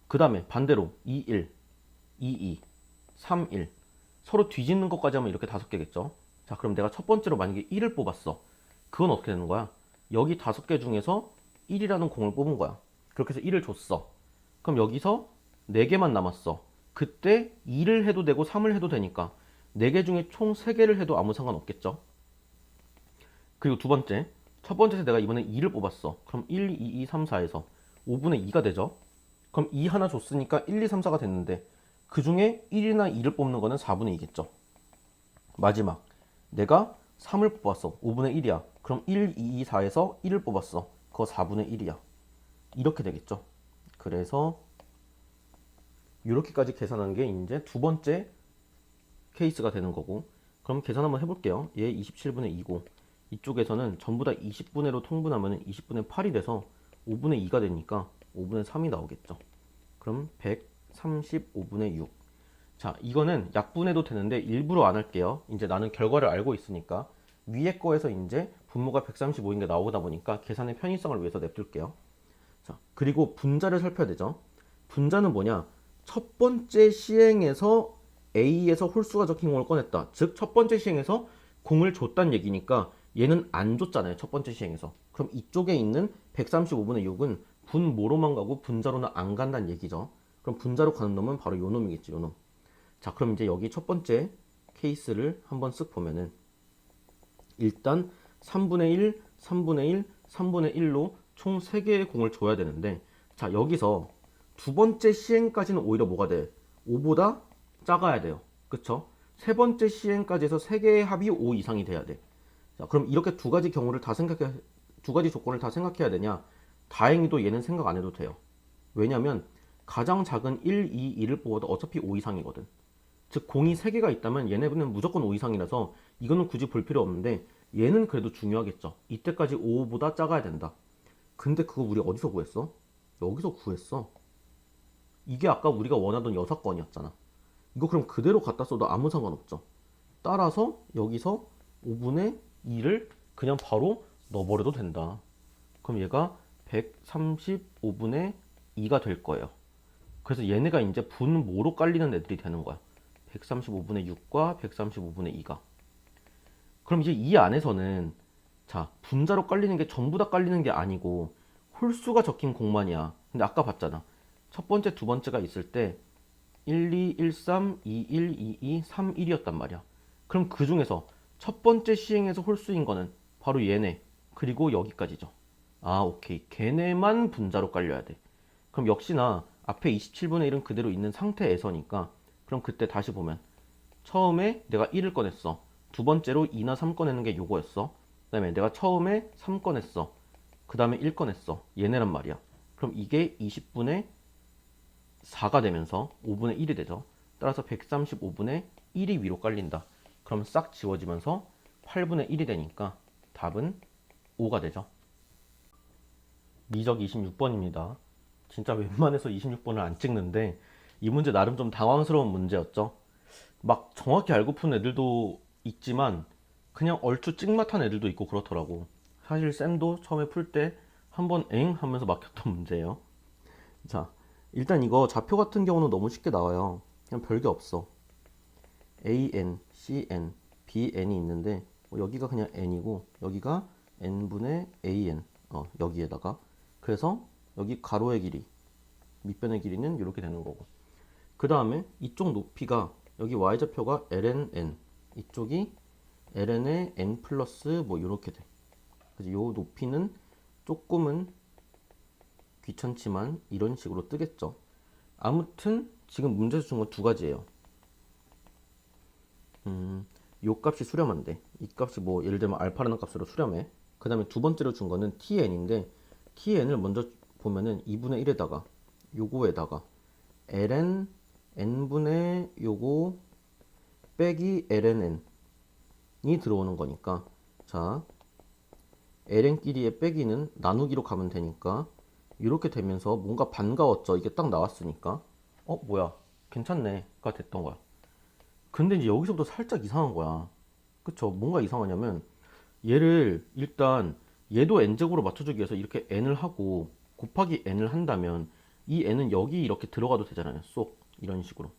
그 다음에 반대로 2, 1, 2, 2, 3, 1. 서로 뒤집는 것까지 하면 이렇게 5개겠죠. 자, 그럼 내가 첫 번째로 만약에 1을 뽑았어. 그건 어떻게 되는 거야? 여기 5개 중에서 1이라는 공을 뽑은 거야. 그렇게 해서 1을 줬어. 그럼 여기서 4개만 남았어. 그때 2를 해도 되고 3을 해도 되니까 4개 중에 총 3개를 해도 아무 상관없겠죠. 그리고 두 번째, 첫 번째에서 내가 이번에 2를 뽑았어. 그럼 1, 2, 2, 3, 4에서 5분의 2가 되죠. 그럼 2 하나 줬으니까 1, 2, 3, 4가 됐는데 그 중에 1이나 2를 뽑는 거는 4분의 2겠죠. 마지막 내가 3을 뽑았어. 5분의 1이야. 그럼 1, 2, 2, 4에서 1을 뽑았어. 그거 4분의 1이야. 이렇게 되겠죠. 그래서 이렇게까지 계산한 게 이제 두 번째 케이스가 되는 거고, 그럼 계산 한번 해볼게요. 얘 27분의 2고 이쪽에서는 전부 다 20분의로 통분하면 20분의 8이 돼서 5분의 2가 되니까 5분의 3이 나오겠죠. 그럼 135분의 6. 자, 이거는 약분해도 되는데 일부러 안 할게요. 이제 나는 결과를 알고 있으니까 위에 거에서 이제 분모가 135인 게 나오다 보니까 계산의 편의성을 위해서 냅둘게요. 자, 그리고 분자를 살펴야 되죠. 분자는 뭐냐? 첫 번째 시행에서 A에서 홀수가 적힌 공을 꺼냈다. 즉, 첫 번째 시행에서 공을 줬다는 얘기니까 얘는 안 줬잖아요. 첫 번째 시행에서. 그럼 이쪽에 있는 135분의 6은 분모로만 가고 분자로는 안 간다는 얘기죠. 그럼 분자로 가는 놈은 바로 요 놈이겠지, 요 놈. 자, 그럼 이제 여기 첫 번째 케이스를 한번 쓱 보면은 일단 3분의 1, 3분의 1, 3분의 1로 총 3개의 공을 줘야 되는데, 자, 여기서 두 번째 시행까지는 오히려 뭐가 돼? 5보다 작아야 돼요. 그쵸? 세 번째 시행까지 해서 3개의 합이 5 이상이 돼야 돼. 자, 그럼 이렇게 두 가지 경우를 다 두 가지 조건을 다 생각해야 되냐? 다행히도 얘는 생각 안 해도 돼요. 왜냐면 가장 작은 1, 2, 2를 뽑아도 어차피 5 이상이거든. 즉 공이 3개가 있다면 얘네는 무조건 5 이상이라서 이거는 굳이 볼 필요 없는데 얘는 그래도 중요하겠죠. 이때까지 5보다 작아야 된다. 근데 그거 우리 어디서 구했어? 여기서 구했어. 이게 아까 우리가 원하던 6건이었잖아. 이거 그럼 그대로 갖다 써도 아무 상관없죠. 따라서 여기서 5분의 2를 그냥 바로 넣어버려도 된다. 그럼 얘가 135분의 2가 될 거예요. 그래서 얘네가 이제 분모로 깔리는 애들이 되는 거야. 135분의 6과 135분의 2가. 그럼 이제 이 안에서는 자, 분자로 깔리는 게 전부 다 깔리는 게 아니고 홀수가 적힌 공만이야. 근데 아까 봤잖아. 첫 번째, 두 번째가 있을 때 1, 2, 1, 3, 2, 1, 2, 2, 3, 1이었단 말이야. 그럼 그 중에서 첫 번째 시행에서 홀수인 거는 바로 얘네, 그리고 여기까지죠. 아, 오케이. 걔네만 분자로 깔려야 돼. 그럼 역시나 앞에 27분의 1은 그대로 있는 상태에서니까 그럼 그때 다시 보면 처음에 내가 1을 꺼냈어. 두 번째로 2나 3 꺼내는 게 요거였어. 그 다음에 내가 처음에 3 꺼냈어. 그 다음에 1 꺼냈어. 얘네란 말이야. 그럼 이게 20분의 4가 되면서 5분의 1이 되죠. 따라서 135분의 1이 위로 깔린다. 그럼 싹 지워지면서 8분의 1이 되니까 답은 5가 되죠. 미적 26번입니다. 진짜 웬만해서 26번을 안 찍는데 이 문제 나름 좀 당황스러운 문제였죠. 막 정확히 알고 푼 애들도 있지만 그냥 얼추 찍맛한 애들도 있고 그렇더라고. 사실 쌤도 처음에 풀 때 한번 엥 하면서 막혔던 문제예요. 자, 일단 이거 좌표 같은 경우는 너무 쉽게 나와요. 그냥 별게 없어. AN, CN, BN이 있는데 여기가 그냥 N이고 여기가 N분의 AN 여기에다가 그래서 여기 가로의 길이 밑변의 길이는 이렇게 되는 거고, 그 다음에 이쪽 높이가 여기 y좌표가 lnn, 이쪽이 ln의 n 플러스 뭐 이렇게 돼. 그래서 요 높이는 조금은 귀찮지만 이런 식으로 뜨겠죠. 아무튼 지금 문제에서 준 건 두 가지예요. 요 값이 수렴한데 이 값이 뭐 예를 들면 알파라는 값으로 수렴해. 그 다음에 두 번째로 준 거는 tn인데 tn을 먼저 보면은 2분의 1에다가 요거에다가 ln n분의 요거 빼기 ln이 들어오는 거니까, 자 ln끼리의 빼기는 나누기로 가면 되니까 이렇게 되면서 뭔가 반가웠죠. 이게 딱 나왔으니까 뭐야 괜찮네가 됐던 거야. 근데 이제 여기서부터 살짝 이상한 거야. 그쵸? 뭔가 이상하냐면 얘를 일단 얘도 n제곱으로 맞춰주기 위해서 이렇게 n을 하고 곱하기 n을 한다면 이 n은 여기 이렇게 들어가도 되잖아요. 쏙 이런 식으로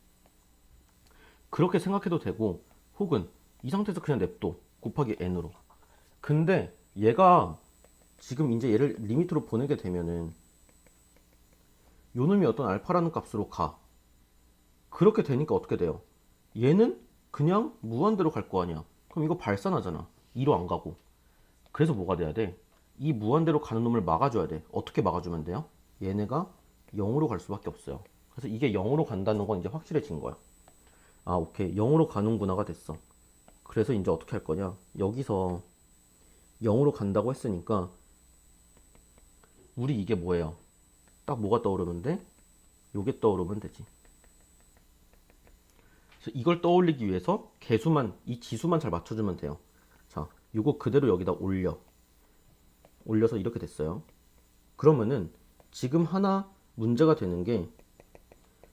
그렇게 생각해도 되고, 혹은 이 상태에서 그냥 냅둬 곱하기 n으로. 근데 얘가 지금 이제 얘를 리미트로 보내게 되면은 요 놈이 어떤 알파라는 값으로 가. 그렇게 되니까 어떻게 돼요? 얘는 그냥 무한대로 갈 거 아니야. 그럼 이거 발산하잖아. 2로 안 가고. 그래서 뭐가 돼야 돼? 이 무한대로 가는 놈을 막아줘야 돼. 어떻게 막아주면 돼요? 얘네가 0으로 갈 수밖에 없어요. 그래서 이게 0으로 간다는 건 이제 확실해진 거야. 아, 오케이. 0으로 가는구나가 됐어. 그래서 이제 어떻게 할 거냐? 여기서 0으로 간다고 했으니까 우리 이게 뭐예요? 딱 뭐가 떠오르면 돼? 요게 떠오르면 되지. 그래서 이걸 떠올리기 위해서 개수만, 이 지수만 잘 맞춰주면 돼요. 자, 요거 그대로 여기다 올려서 이렇게 됐어요. 그러면은 지금 하나 문제가 되는 게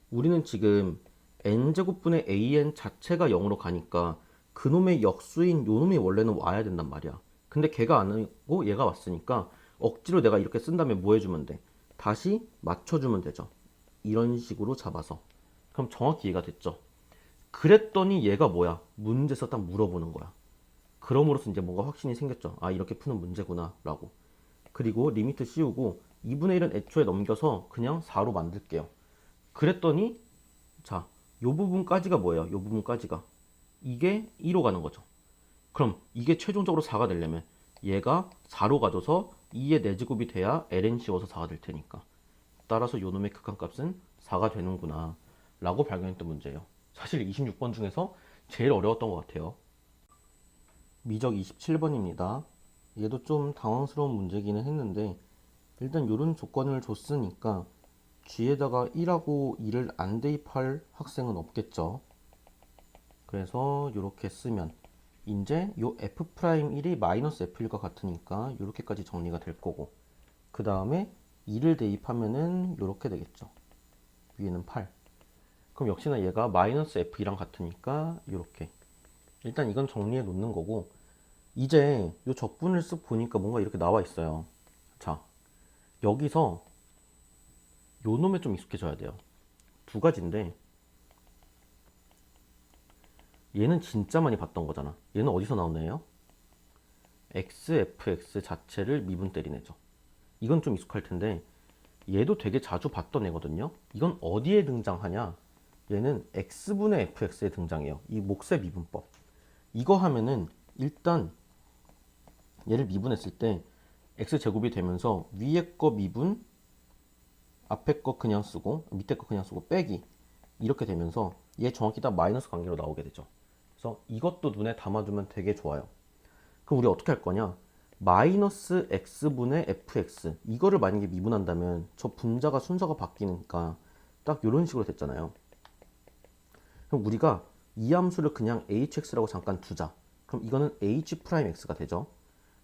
우리는 지금 n제곱분의 an 자체가 0으로 가니까 그놈의 역수인 요놈이 원래는 와야 된단 말이야. 근데 걔가 안 오고 얘가 왔으니까 억지로 내가 이렇게 쓴 다음에 뭐 해주면 돼? 다시 맞춰주면 되죠. 이런 식으로 잡아서. 그럼 정확히 이해가 됐죠? 그랬더니 얘가 뭐야? 문제에서 딱 물어보는 거야. 그럼으로써 이제 뭔가 확신이 생겼죠. 아, 이렇게 푸는 문제구나 라고. 그리고 리미트 씌우고 2분의 1은 애초에 넘겨서 그냥 4로 만들게요. 그랬더니 자, 요 부분까지가 뭐예요? 요 부분까지가 이게 2로 가는 거죠. 그럼 이게 최종적으로 4가 되려면 얘가 4로 가져서 2의 4제곱이 돼야 ln 씌워서 4가 될 테니까. 따라서 요 놈의 극한값은 4가 되는구나 라고 발견했던 문제예요. 사실 26번 중에서 제일 어려웠던 것 같아요. 미적 27번입니다. 얘도 좀 당황스러운 문제기는 했는데 일단 이런 조건을 줬으니까 G에다가 1하고 2를 안 대입할 학생은 없겠죠. 그래서 이렇게 쓰면 이제 요 F'1이 마이너스 F일과 같으니까 이렇게까지 정리가 될 거고 그 다음에 2를 대입하면은 이렇게 되겠죠. 위에는 8. 그럼 역시나 얘가 마이너스 F이랑 같으니까 이렇게 일단 이건 정리해 놓는 거고 이제 요 적분을 쓱 보니까 뭔가 이렇게 나와 있어요. 자, 여기서 요 놈에 좀 익숙해져야 돼요. 두 가지인데 얘는 진짜 많이 봤던 거잖아. 얘는 어디서 나온 애예요? XFX 자체를 미분 때린 애죠. 이건 좀 익숙할 텐데 얘도 되게 자주 봤던 애거든요. 이건 어디에 등장하냐? 얘는 X분의 FX에 등장해요. 이 몫의 미분법. 이거 하면은 일단 얘를 미분했을 때 X제곱이 되면서 위에 거 미분 앞에 거 그냥 쓰고 밑에 거 그냥 쓰고 빼기 이렇게 되면서 얘 정확히 딱 마이너스 관계로 나오게 되죠. 그래서 이것도 눈에 담아두면 되게 좋아요. 그럼 우리 어떻게 할 거냐? 마이너스 x분의 fx 이거를 만약에 미분한다면 저 분자가 순서가 바뀌니까 딱 이런 식으로 됐잖아요. 그럼 우리가 이 함수를 그냥 hx라고 잠깐 두자. 그럼 이거는 h'x가 되죠.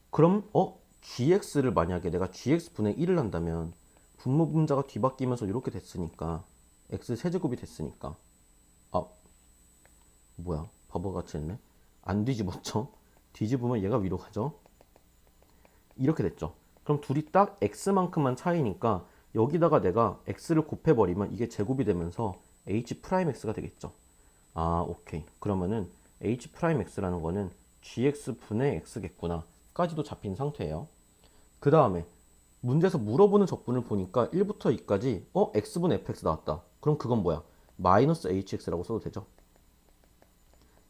그럼 gx를 만약에 내가 gx분의 1을 한다면 분모 분자가 뒤바뀌면서 이렇게 됐으니까 x 세제곱이 됐으니까 아 뭐야 바보같이 했네. 안 뒤집었죠. 뒤집으면 얘가 위로 가죠. 이렇게 됐죠. 그럼 둘이 딱 x만큼만 차이니까 여기다가 내가 x를 곱해버리면 이게 제곱이 되면서 h'x가 되겠죠. 아 오케이. 그러면은 h'x라는 거는 gx분의 x겠구나 까지도 잡힌 상태예요. 그 다음에 문제에서 물어보는 적분을 보니까 1부터 2까지 x분의 fx 나왔다. 그럼 그건 뭐야? 마이너스 hx라고 써도 되죠.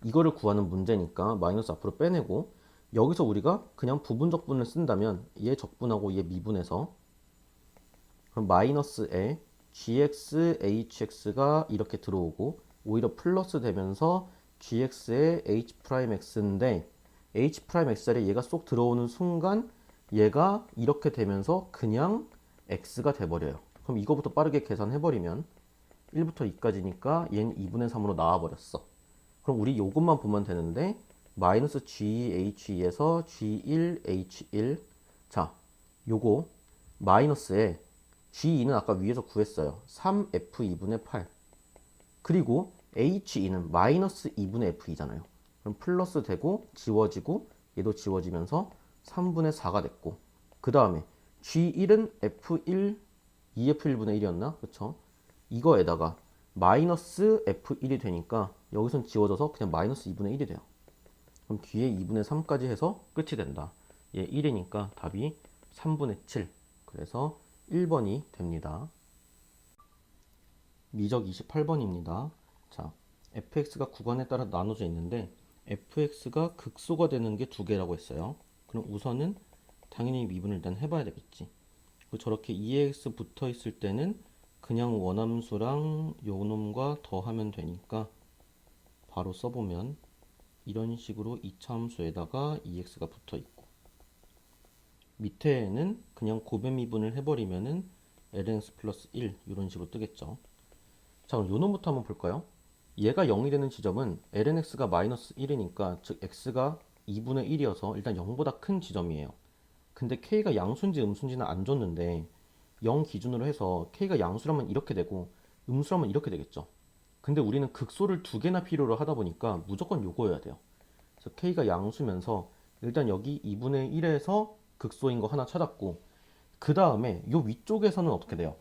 이거를 구하는 문제니까 마이너스 앞으로 빼내고 여기서 우리가 그냥 부분 적분을 쓴다면 얘 적분하고 얘 미분해서 그럼 마이너스에 gx hx가 이렇게 들어오고 오히려 플러스 되면서 gx의 h'x인데 h'x 자리에 얘가 쏙 들어오는 순간 얘가 이렇게 되면서 그냥 x가 돼버려요. 그럼 이거부터 빠르게 계산해버리면 1부터 2까지니까 얘는 2분의 3으로 나와버렸어. 그럼 우리 요것만 보면 되는데 마이너스 GH2에서 G1H1 자 요거 마이너스에 G2는 아까 위에서 구했어요. 3F2분의 8 그리고 H2는 마이너스 2분의 F2잖아요. 그럼 플러스 되고 지워지고 얘도 지워지면서 3분의 4가 됐고 그 다음에 G1은 F1 2F1분의 1이었나? 그쵸? 이거에다가 마이너스 F1이 되니까 여기선 지워져서 그냥 마이너스 2분의 1이 돼요. 그럼 뒤에 2분의 3까지 해서 끝이 된다. 얘 1이니까 답이 3분의 7. 그래서 1번이 됩니다. 미적 28번입니다. 자, fx가 구간에 따라 나눠져 있는데 fx가 극소가 되는 게 두 개라고 했어요. 그럼 우선은 당연히 미분을 일단 해봐야 되겠지. 그리고 저렇게 2x 붙어 있을 때는 그냥 원함수랑 요 놈과 더하면 되니까 바로 써보면 이런 식으로 이차함수에다가 2x가 붙어 있고, 밑에는 그냥 고배 미분을 해버리면은 lnx 플러스 1 이런 식으로 뜨겠죠. 자, 그럼 요 놈부터 한번 볼까요? 얘가 0이 되는 지점은 lnx가 마이너스 1이니까, 즉 x가 2분의 1이어서 일단 0보다 큰 지점이에요. 근데 k가 양수인지 음수인지는 안 줬는데 0 기준으로 해서 k가 양수라면 이렇게 되고 음수라면 이렇게 되겠죠. 근데 우리는 극소를 두 개나 필요로 하다 보니까 무조건 요거여야 돼요. 그래서 k가 양수면서 일단 여기 2분의 1에서 극소인 거 하나 찾았고, 그 다음에 요 위쪽에서는 어떻게 돼요?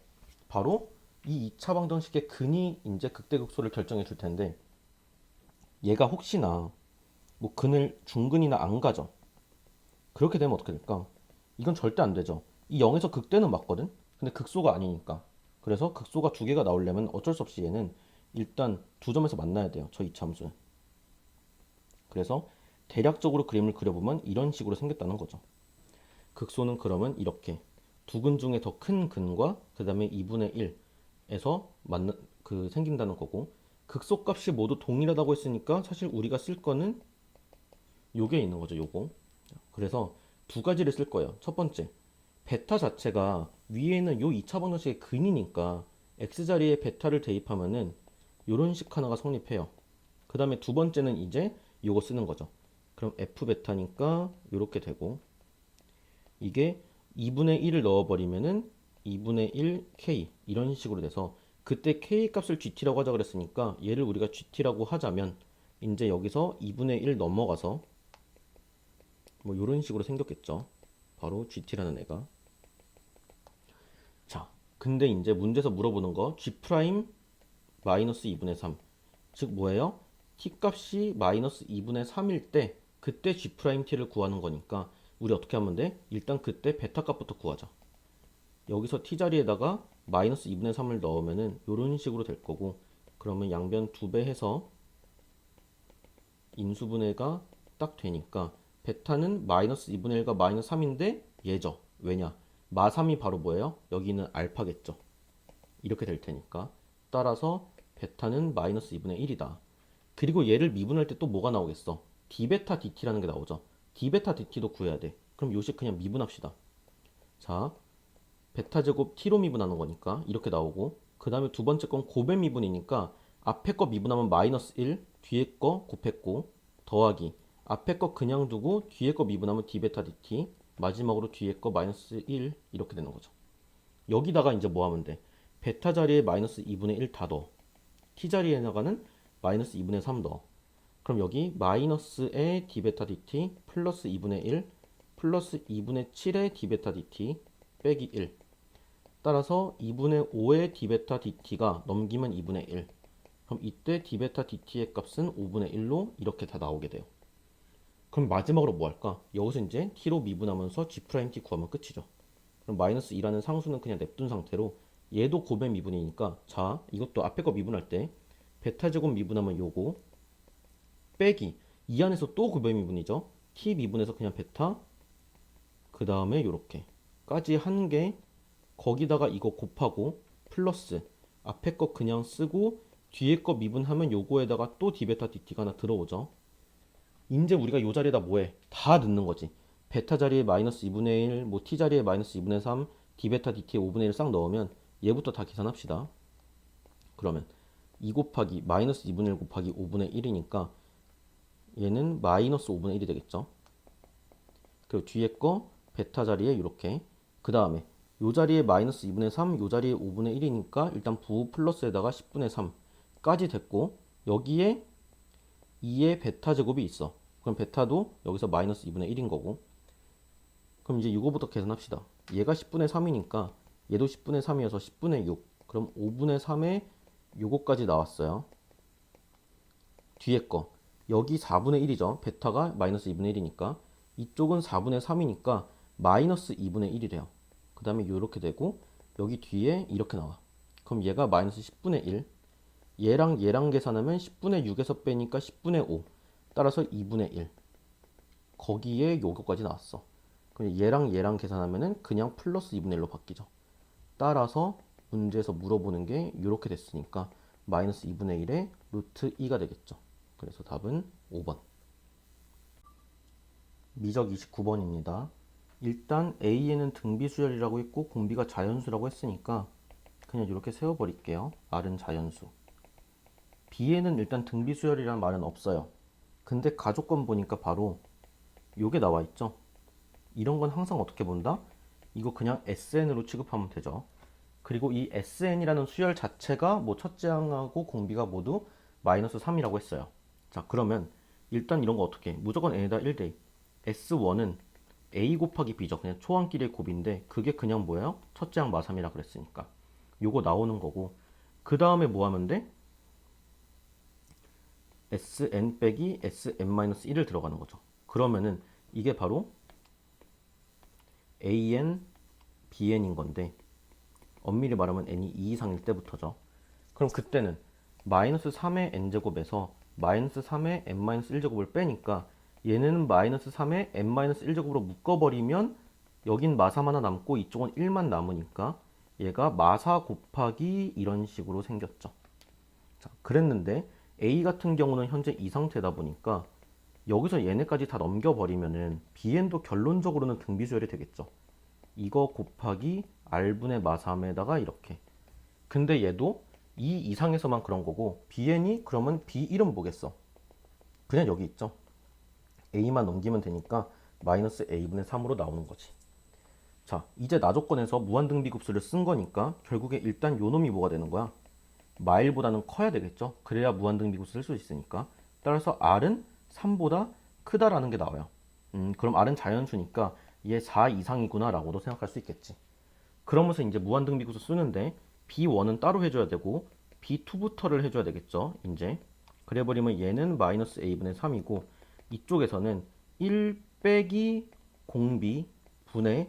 바로 이 2차 방정식의 근이 이제 극대극소를 결정해 줄 텐데, 얘가 혹시나 뭐 근을 중근이나 안 가져. 그렇게 되면 어떻게 될까? 이건 절대 안 되죠. 이 0에서 극대는 맞거든? 근데 극소가 아니니까. 그래서 극소가 두 개가 나오려면 어쩔 수 없이 얘는 일단 두 점에서 만나야 돼요. 저 이차함수는. 그래서 대략적으로 그림을 그려보면 이런 식으로 생겼다는 거죠. 극소는 그러면 이렇게 두 근 중에 더 큰 근과 그 다음에 2분의 1에서 생긴다는 거고, 극소 값이 모두 동일하다고 했으니까 사실 우리가 쓸 거는 요게 있는 거죠. 요거. 그래서 두 가지를 쓸 거예요. 첫 번째, 베타 자체가 위에는 요 2차 방정식의 근이니까 x자리에 베타를 대입하면은 요런 식 하나가 성립해요. 그 다음에 두 번째는 이제 요거 쓰는 거죠. 그럼 f 베타니까 요렇게 되고, 이게 2분의 1을 넣어버리면은 2분의 1 k 이런 식으로 돼서, 그때 k 값을 gt라고 하자 그랬으니까 얘를 우리가 gt라고 하자면 이제 여기서 2분의 1 넘어가서 뭐 이런 식으로 생겼겠죠. 바로 gt라는 애가. 자, 근데 이제 문제에서 물어보는 거 g 프라임 마이너스 2분의 3, 즉 뭐예요? t 값이 마이너스 2분의 3일 때 그때 g 프라임 t를 구하는 거니까 우리 어떻게 하면 돼? 일단 그때 베타 값부터 구하자. 여기서 t 자리에다가 마이너스 2분의 3을 넣으면은 이런 식으로 될 거고, 그러면 양변 2배 해서 인수분해가 딱 되니까 베타는 마이너스 2분의 1과 마이너스 3인데 얘죠. 왜냐? 마3이 바로 뭐예요? 여기는 알파겠죠. 이렇게 될 테니까. 따라서 베타는 마이너스 2분의 1이다. 그리고 얘를 미분할 때 또 뭐가 나오겠어? d베타 dt라는 게 나오죠. d베타 dt도 구해야 돼. 그럼 요식 그냥 미분합시다. 자, 베타 제곱 t로 미분하는 거니까 이렇게 나오고, 그 다음에 두 번째 건 고배 미분이니까 앞에 거 미분하면 마이너스 1, 뒤에 거 곱했고, 더하기 앞에 거 그냥 두고 뒤에 거 미분하면 d베타 dt, 마지막으로 뒤에 거 마이너스 1 이렇게 되는 거죠. 여기다가 이제 뭐 하면 돼? 베타 자리에 마이너스 2분의 1 다 넣어. t 자리에 나가는 마이너스 2분의 3 넣어. 그럼 여기 마이너스의 d베타 dt 플러스 2분의 1 플러스 2분의 7의 d베타 dt 빼기 1. 따라서 2분의 5의 d베타 dt가 넘기면 2분의 1. 그럼 이때 d베타 dt의 값은 5분의 1로 이렇게 다 나오게 돼요. 그럼 마지막으로 뭐 할까? 여기서 이제 t로 미분하면서 g't 구하면 끝이죠. 그럼 마이너스 2라는 상수는 그냥 냅둔 상태로, 얘도 고배 미분이니까, 자, 이것도 앞에 거 미분할 때 베타 제곱 미분하면 요거 빼기 이 안에서 또 고배 미분이죠. t 미분해서 그냥 베타, 그 다음에 요렇게 까지 한 개, 거기다가 이거 곱하고 플러스 앞에 거 그냥 쓰고 뒤에 거 미분하면 요거에다가 또 d베타 dt가 하나 들어오죠. 이제 우리가 요 자리에다 뭐해? 다 넣는 거지. 베타 자리에 마이너스 2분의 1, 뭐 t 자리에 마이너스 2분의 3, d베타 dt에 5분의 1 싹 넣으면 얘부터 다 계산합시다. 그러면 2 곱하기 마이너스 2분의 1 곱하기 5분의 1이니까 얘는 마이너스 5분의 1이 되겠죠. 그리고 뒤에 거 베타 자리에 이렇게, 그 다음에 요 자리에 마이너스 2분의 3, 요 자리에 5분의 1이니까 일단 부호 플러스에다가 10분의 3까지 됐고, 여기에 2의 베타 제곱이 있어. 그럼 베타도 여기서 마이너스 2분의 1인 거고, 그럼 이제 이거부터 계산합시다. 얘가 10분의 3이니까 얘도 10분의 3이어서 10분의 6. 그럼 5분의 3에 요거까지 나왔어요. 뒤에 거 여기 4분의 1이죠. 베타가 마이너스 2분의 1이니까 이쪽은 4분의 3이니까 마이너스 2분의 1이 돼요. 그 다음에 이렇게 되고 여기 뒤에 이렇게 나와. 그럼 얘가 마이너스 10분의 1, 얘랑 계산하면 10분의 6에서 빼니까 10분의 5, 따라서 2분의 1. 거기에 요거까지 나왔어. 그럼 얘랑 얘랑 계산하면은 그냥 플러스 2분의 1로 바뀌죠. 따라서 문제에서 물어보는 게 이렇게 됐으니까 마이너스 2분의 1의 루트 2가 되겠죠. 그래서 답은 5번. 미적 29번입니다. 일단 A에는 등비수열이라고 했고 공비가 자연수라고 했으니까 그냥 이렇게 세워버릴게요. R은 자연수. B에는 일단 등비수열이라는 말은 없어요. 근데 가족권 보니까 바로 요게 나와 있죠. 이런 건 항상 어떻게 본다? 이거 그냥 SN으로 취급하면 되죠. 그리고 이 SN이라는 수열 자체가 뭐 첫째 항하고 공비가 모두 마이너스 3이라고 했어요. 자, 그러면 일단 이런 거 어떻게 해? 무조건 n에다 1대2. S1은 A 곱하기 B죠. 그냥 초항끼리의 곱인데 그게 그냥 뭐예요? 첫째 항 마3이라 그랬으니까. 요거 나오는 거고 그 다음에 뭐 하면 돼? Sn 빼기 Sn-1을 들어가는 거죠. 그러면은 이게 바로 AN, BN인 건데 엄밀히 말하면 n이 2 이상일 때부터죠. 그럼 그때는 마이너스 3의 n제곱에서 마이너스 3의 n-1제곱을 빼니까 얘는 마이너스 3의 n-1제곱으로 묶어버리면 여긴 마3 하나 남고 이쪽은 1만 남으니까 얘가 마4 곱하기 이런 식으로 생겼죠. 자, 그랬는데 A 같은 경우는 현재 이 상태다 보니까 여기서 얘네까지 다 넘겨버리면은 BN도 결론적으로는 등비수열이 되겠죠. 이거 곱하기 R분의 마3에다가 이렇게. 근데 얘도 2 이상에서만 그런 거고 BN이 그러면 B1은 뭐겠어? 그냥 여기 있죠. A만 넘기면 되니까 마이너스 A분의 3으로 나오는 거지. 자, 이제 나조건에서 무한등비급수를 쓴 거니까 결국에 일단 요 놈이 뭐가 되는 거야? 마일보다는 커야 되겠죠. 그래야 무한등비급수 쓸 수 있으니까. 따라서 R은 3보다 크다라는 게 나와요. 그럼 R은 자연수니까 얘 4 이상이구나 라고도 생각할 수 있겠지. 그러면서 이제 무한등비급수 쓰는데 B1은 따로 해줘야 되고 B2부터를 해줘야 되겠죠. 이제 그래버리면 얘는 마이너스 A분의 3이고 이쪽에서는 1 빼기 공비 분의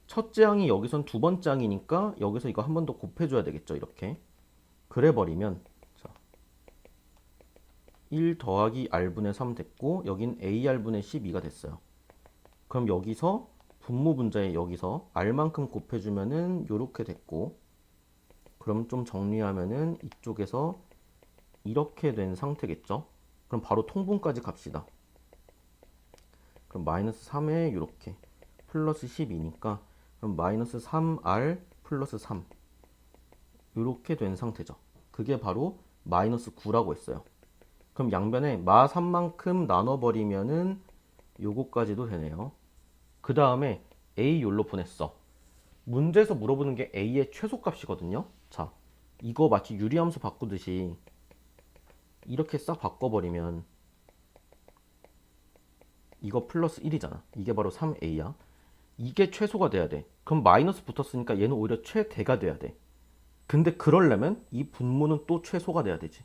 첫째 항이 여기선 두 번째 항이니까 여기서 이거 한 번 더 곱해줘야 되겠죠. 이렇게 그래버리면 자, 1 더하기 R분의 3 됐고 여긴 AR분의 12가 됐어요. 그럼 여기서 분모 분자에 여기서 R만큼 곱해주면은 요렇게 됐고 그럼 좀 정리하면은 이쪽에서 이렇게 된 상태겠죠. 그럼 바로 통분까지 갑시다. 그럼 마이너스 3에 이렇게 플러스 12니까 그럼 마이너스 3R 플러스 3 이렇게 된 상태죠. 그게 바로 마이너스 9라고 했어요. 그럼 양변에 마 3만큼 나눠버리면은 요거까지도 되네요. 그 다음에 A 욜로 보냈어. 문제에서 물어보는 게 A의 최소값이거든요. 자, 이거 마치 유리함수 바꾸듯이 이렇게 싹 바꿔버리면 이거 플러스 1이잖아. 이게 바로 3A야. 이게 최소가 돼야 돼. 그럼 마이너스 붙었으니까 얘는 오히려 최대가 돼야 돼. 근데 그러려면 이 분모는 또 최소가 돼야 되지.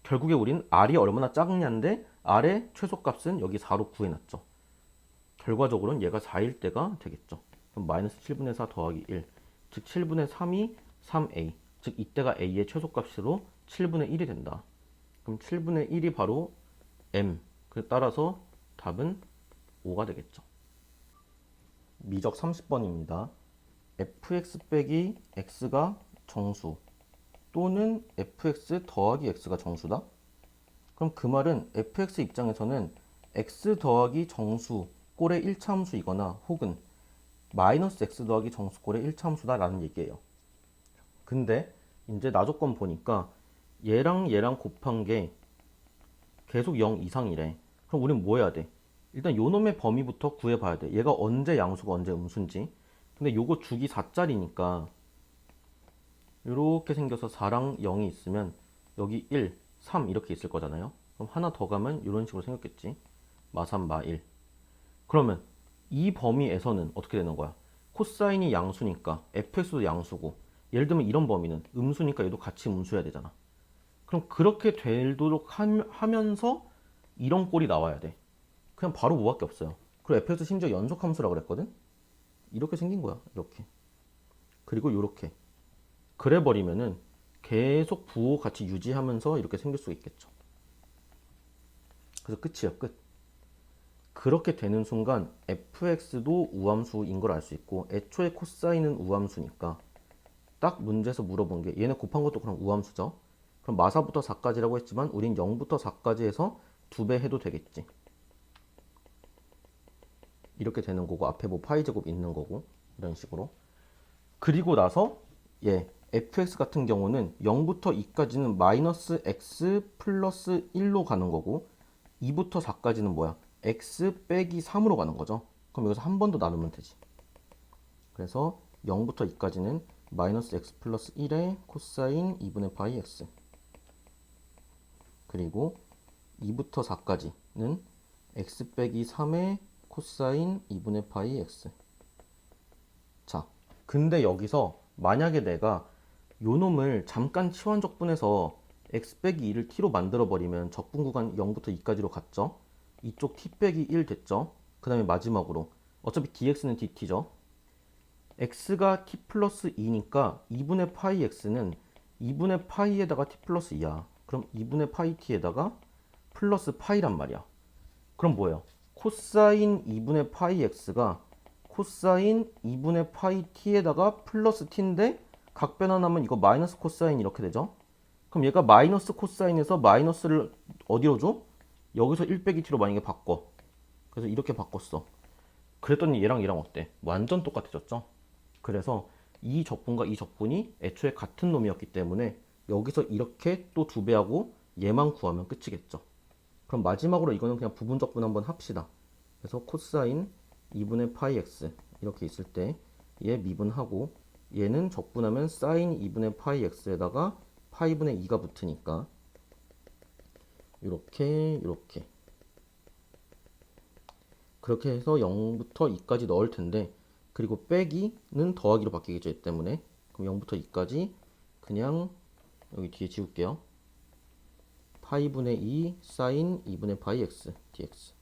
결국에 우린 R이 얼마나 작냐인데 R의 최소값은 여기 4로 구해놨죠. 결과적으로는 얘가 4일 때가 되겠죠. 그럼 마이너스 7분의 4 더하기 1. 즉 7분의 3이 3A. 즉 이때가 A의 최소값으로 7분의 1이 된다. 그럼 7분의 1이 바로 M. 따라서 답은 5가 되겠죠. 미적 30번입니다. fx 빼기 x가 정수 또는 fx 더하기 x가 정수다? 그럼 그 말은 fx 입장에서는 x 더하기 정수 꼴의 1차함수이거나 혹은 마이너스 x 더하기 정수 꼴의 1차함수다 라는 얘기예요. 근데 이제 나조건 보니까 얘랑 얘랑 곱한 게 계속 0 이상이래. 그럼 우린 뭐 해야 돼? 일단 요 놈의 범위부터 구해봐야 돼. 얘가 언제 양수가 언제 음수인지. 근데 요거 주기 4짜리니까 이렇게 생겨서 4랑 0이 있으면 여기 1, 3 이렇게 있을 거잖아요. 그럼 하나 더 가면 이런 식으로 생겼겠지. 마3, 마1. 그러면 이 범위에서는 어떻게 되는 거야? 코사인이 양수니까 fx도 양수고 예를 들면 이런 범위는 음수니까 얘도 같이 음수해야 되잖아. 그럼 그렇게 되도록 하면서 이런 꼴이 나와야 돼. 그냥 바로 뭐밖에 없어요. 그리고 fx 심지어 연속함수라고 그랬거든? 이렇게 생긴 거야. 이렇게. 그리고 이렇게. 그래 버리면은 계속 부호 같이 유지하면서 이렇게 생길 수 있겠죠. 그래서 끝이에요. 끝. 그렇게 되는 순간 fx도 우함수인 걸 알 수 있고 애초에 코사인은 우함수니까 딱 문제에서 물어본 게 얘네 곱한 것도 그럼 우함수죠. 그럼 마사부터 4까지라고 했지만 우린 0부터 4까지 해서 2배 해도 되겠지. 이렇게 되는 거고 앞에 뭐 파이 제곱 있는 거고 이런 식으로. 그리고 나서 fx 같은 경우는 0부터 2까지는 마이너스 x 플러스 1로 가는 거고 2부터 4까지는 뭐야? x 빼기 3으로 가는 거죠. 그럼 여기서 한 번 더 나누면 되지. 그래서 0부터 2까지는 마이너스 x 플러스 1의 코사인 2분의 파이 x, 그리고 2부터 4까지는 x 빼기 3의 코사인 2분의 파이 x. 자, 근데 여기서 만약에 내가 요 놈을 잠깐 치환 적분해서 x 빼기 2를 t로 만들어 버리면 적분 구간 0부터 2까지로 갔죠. 이쪽 t 빼기 1 됐죠. 그 다음에 마지막으로 어차피 dx는 dt죠. x가 t 플러스 2니까 2분의 파이 x는 2분의 파이에다가 t 플러스 2야. 그럼 2분의 파이 t에다가 플러스 파이란 말이야. 그럼 뭐예요? 코사인 2분의 파이 x가 코사인 2분의 파이 t에다가 플러스 t인데 각 변환하면 이거 마이너스 코사인 이렇게 되죠. 그럼 얘가 마이너스 코사인에서 마이너스를 어디로 줘? 여기서 1 빼기 t로 만약에 바꿔. 그래서 이렇게 바꿨어. 그랬더니 얘랑 어때? 완전 똑같아졌죠. 그래서 이 적분과 이 적분이 애초에 같은 놈이었기 때문에 여기서 이렇게 또 2배하고 얘만 구하면 끝이겠죠. 그럼 마지막으로 이거는 그냥 부분 적분 한번 합시다. 그래서 코사인 2분의 파이 x 이렇게 있을 때 얘 미분하고 얘는 적분하면 사인 2분의 파이 x에다가 파이분의 2가 붙으니까 이렇게 그렇게 해서 0부터 2까지 넣을 텐데, 그리고 빼기는 더하기로 바뀌겠죠. 이 때문에. 그럼 0부터 2까지 그냥 여기 뒤에 지울게요. 파이분의 2 사인 2분의 파이 x dx.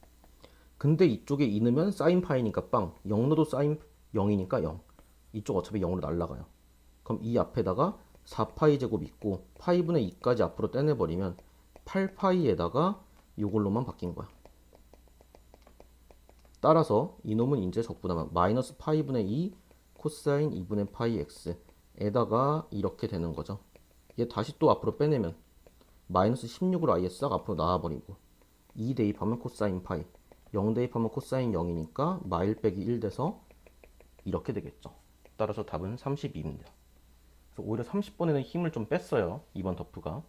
근데 이쪽에 2 넣으면 사인 파이니까 빵, 0 넣어도 사인 0이니까 0. 이쪽 어차피 0으로 날라가요. 그럼 이 앞에다가 4파이 제곱 있고 파이분의 2까지 앞으로 떼내버리면 8파이에다가 이걸로만 바뀐 거야. 따라서 이놈은 이제 적분하면 마이너스 파이분의 2 코사인 2분의 파이 x에다가 이렇게 되는 거죠. 얘 다시 또 앞으로 빼내면 마이너스 16으로 아예 싹 앞으로 나와버리고 2 대입하면 코사인 파이, 0 대입하면 코사인 0이니까 마일 빼기 1 돼서 이렇게 되겠죠. 따라서 답은 32입니다. 그래서 오히려 30번에는 힘을 좀 뺐어요. 2번 더프가.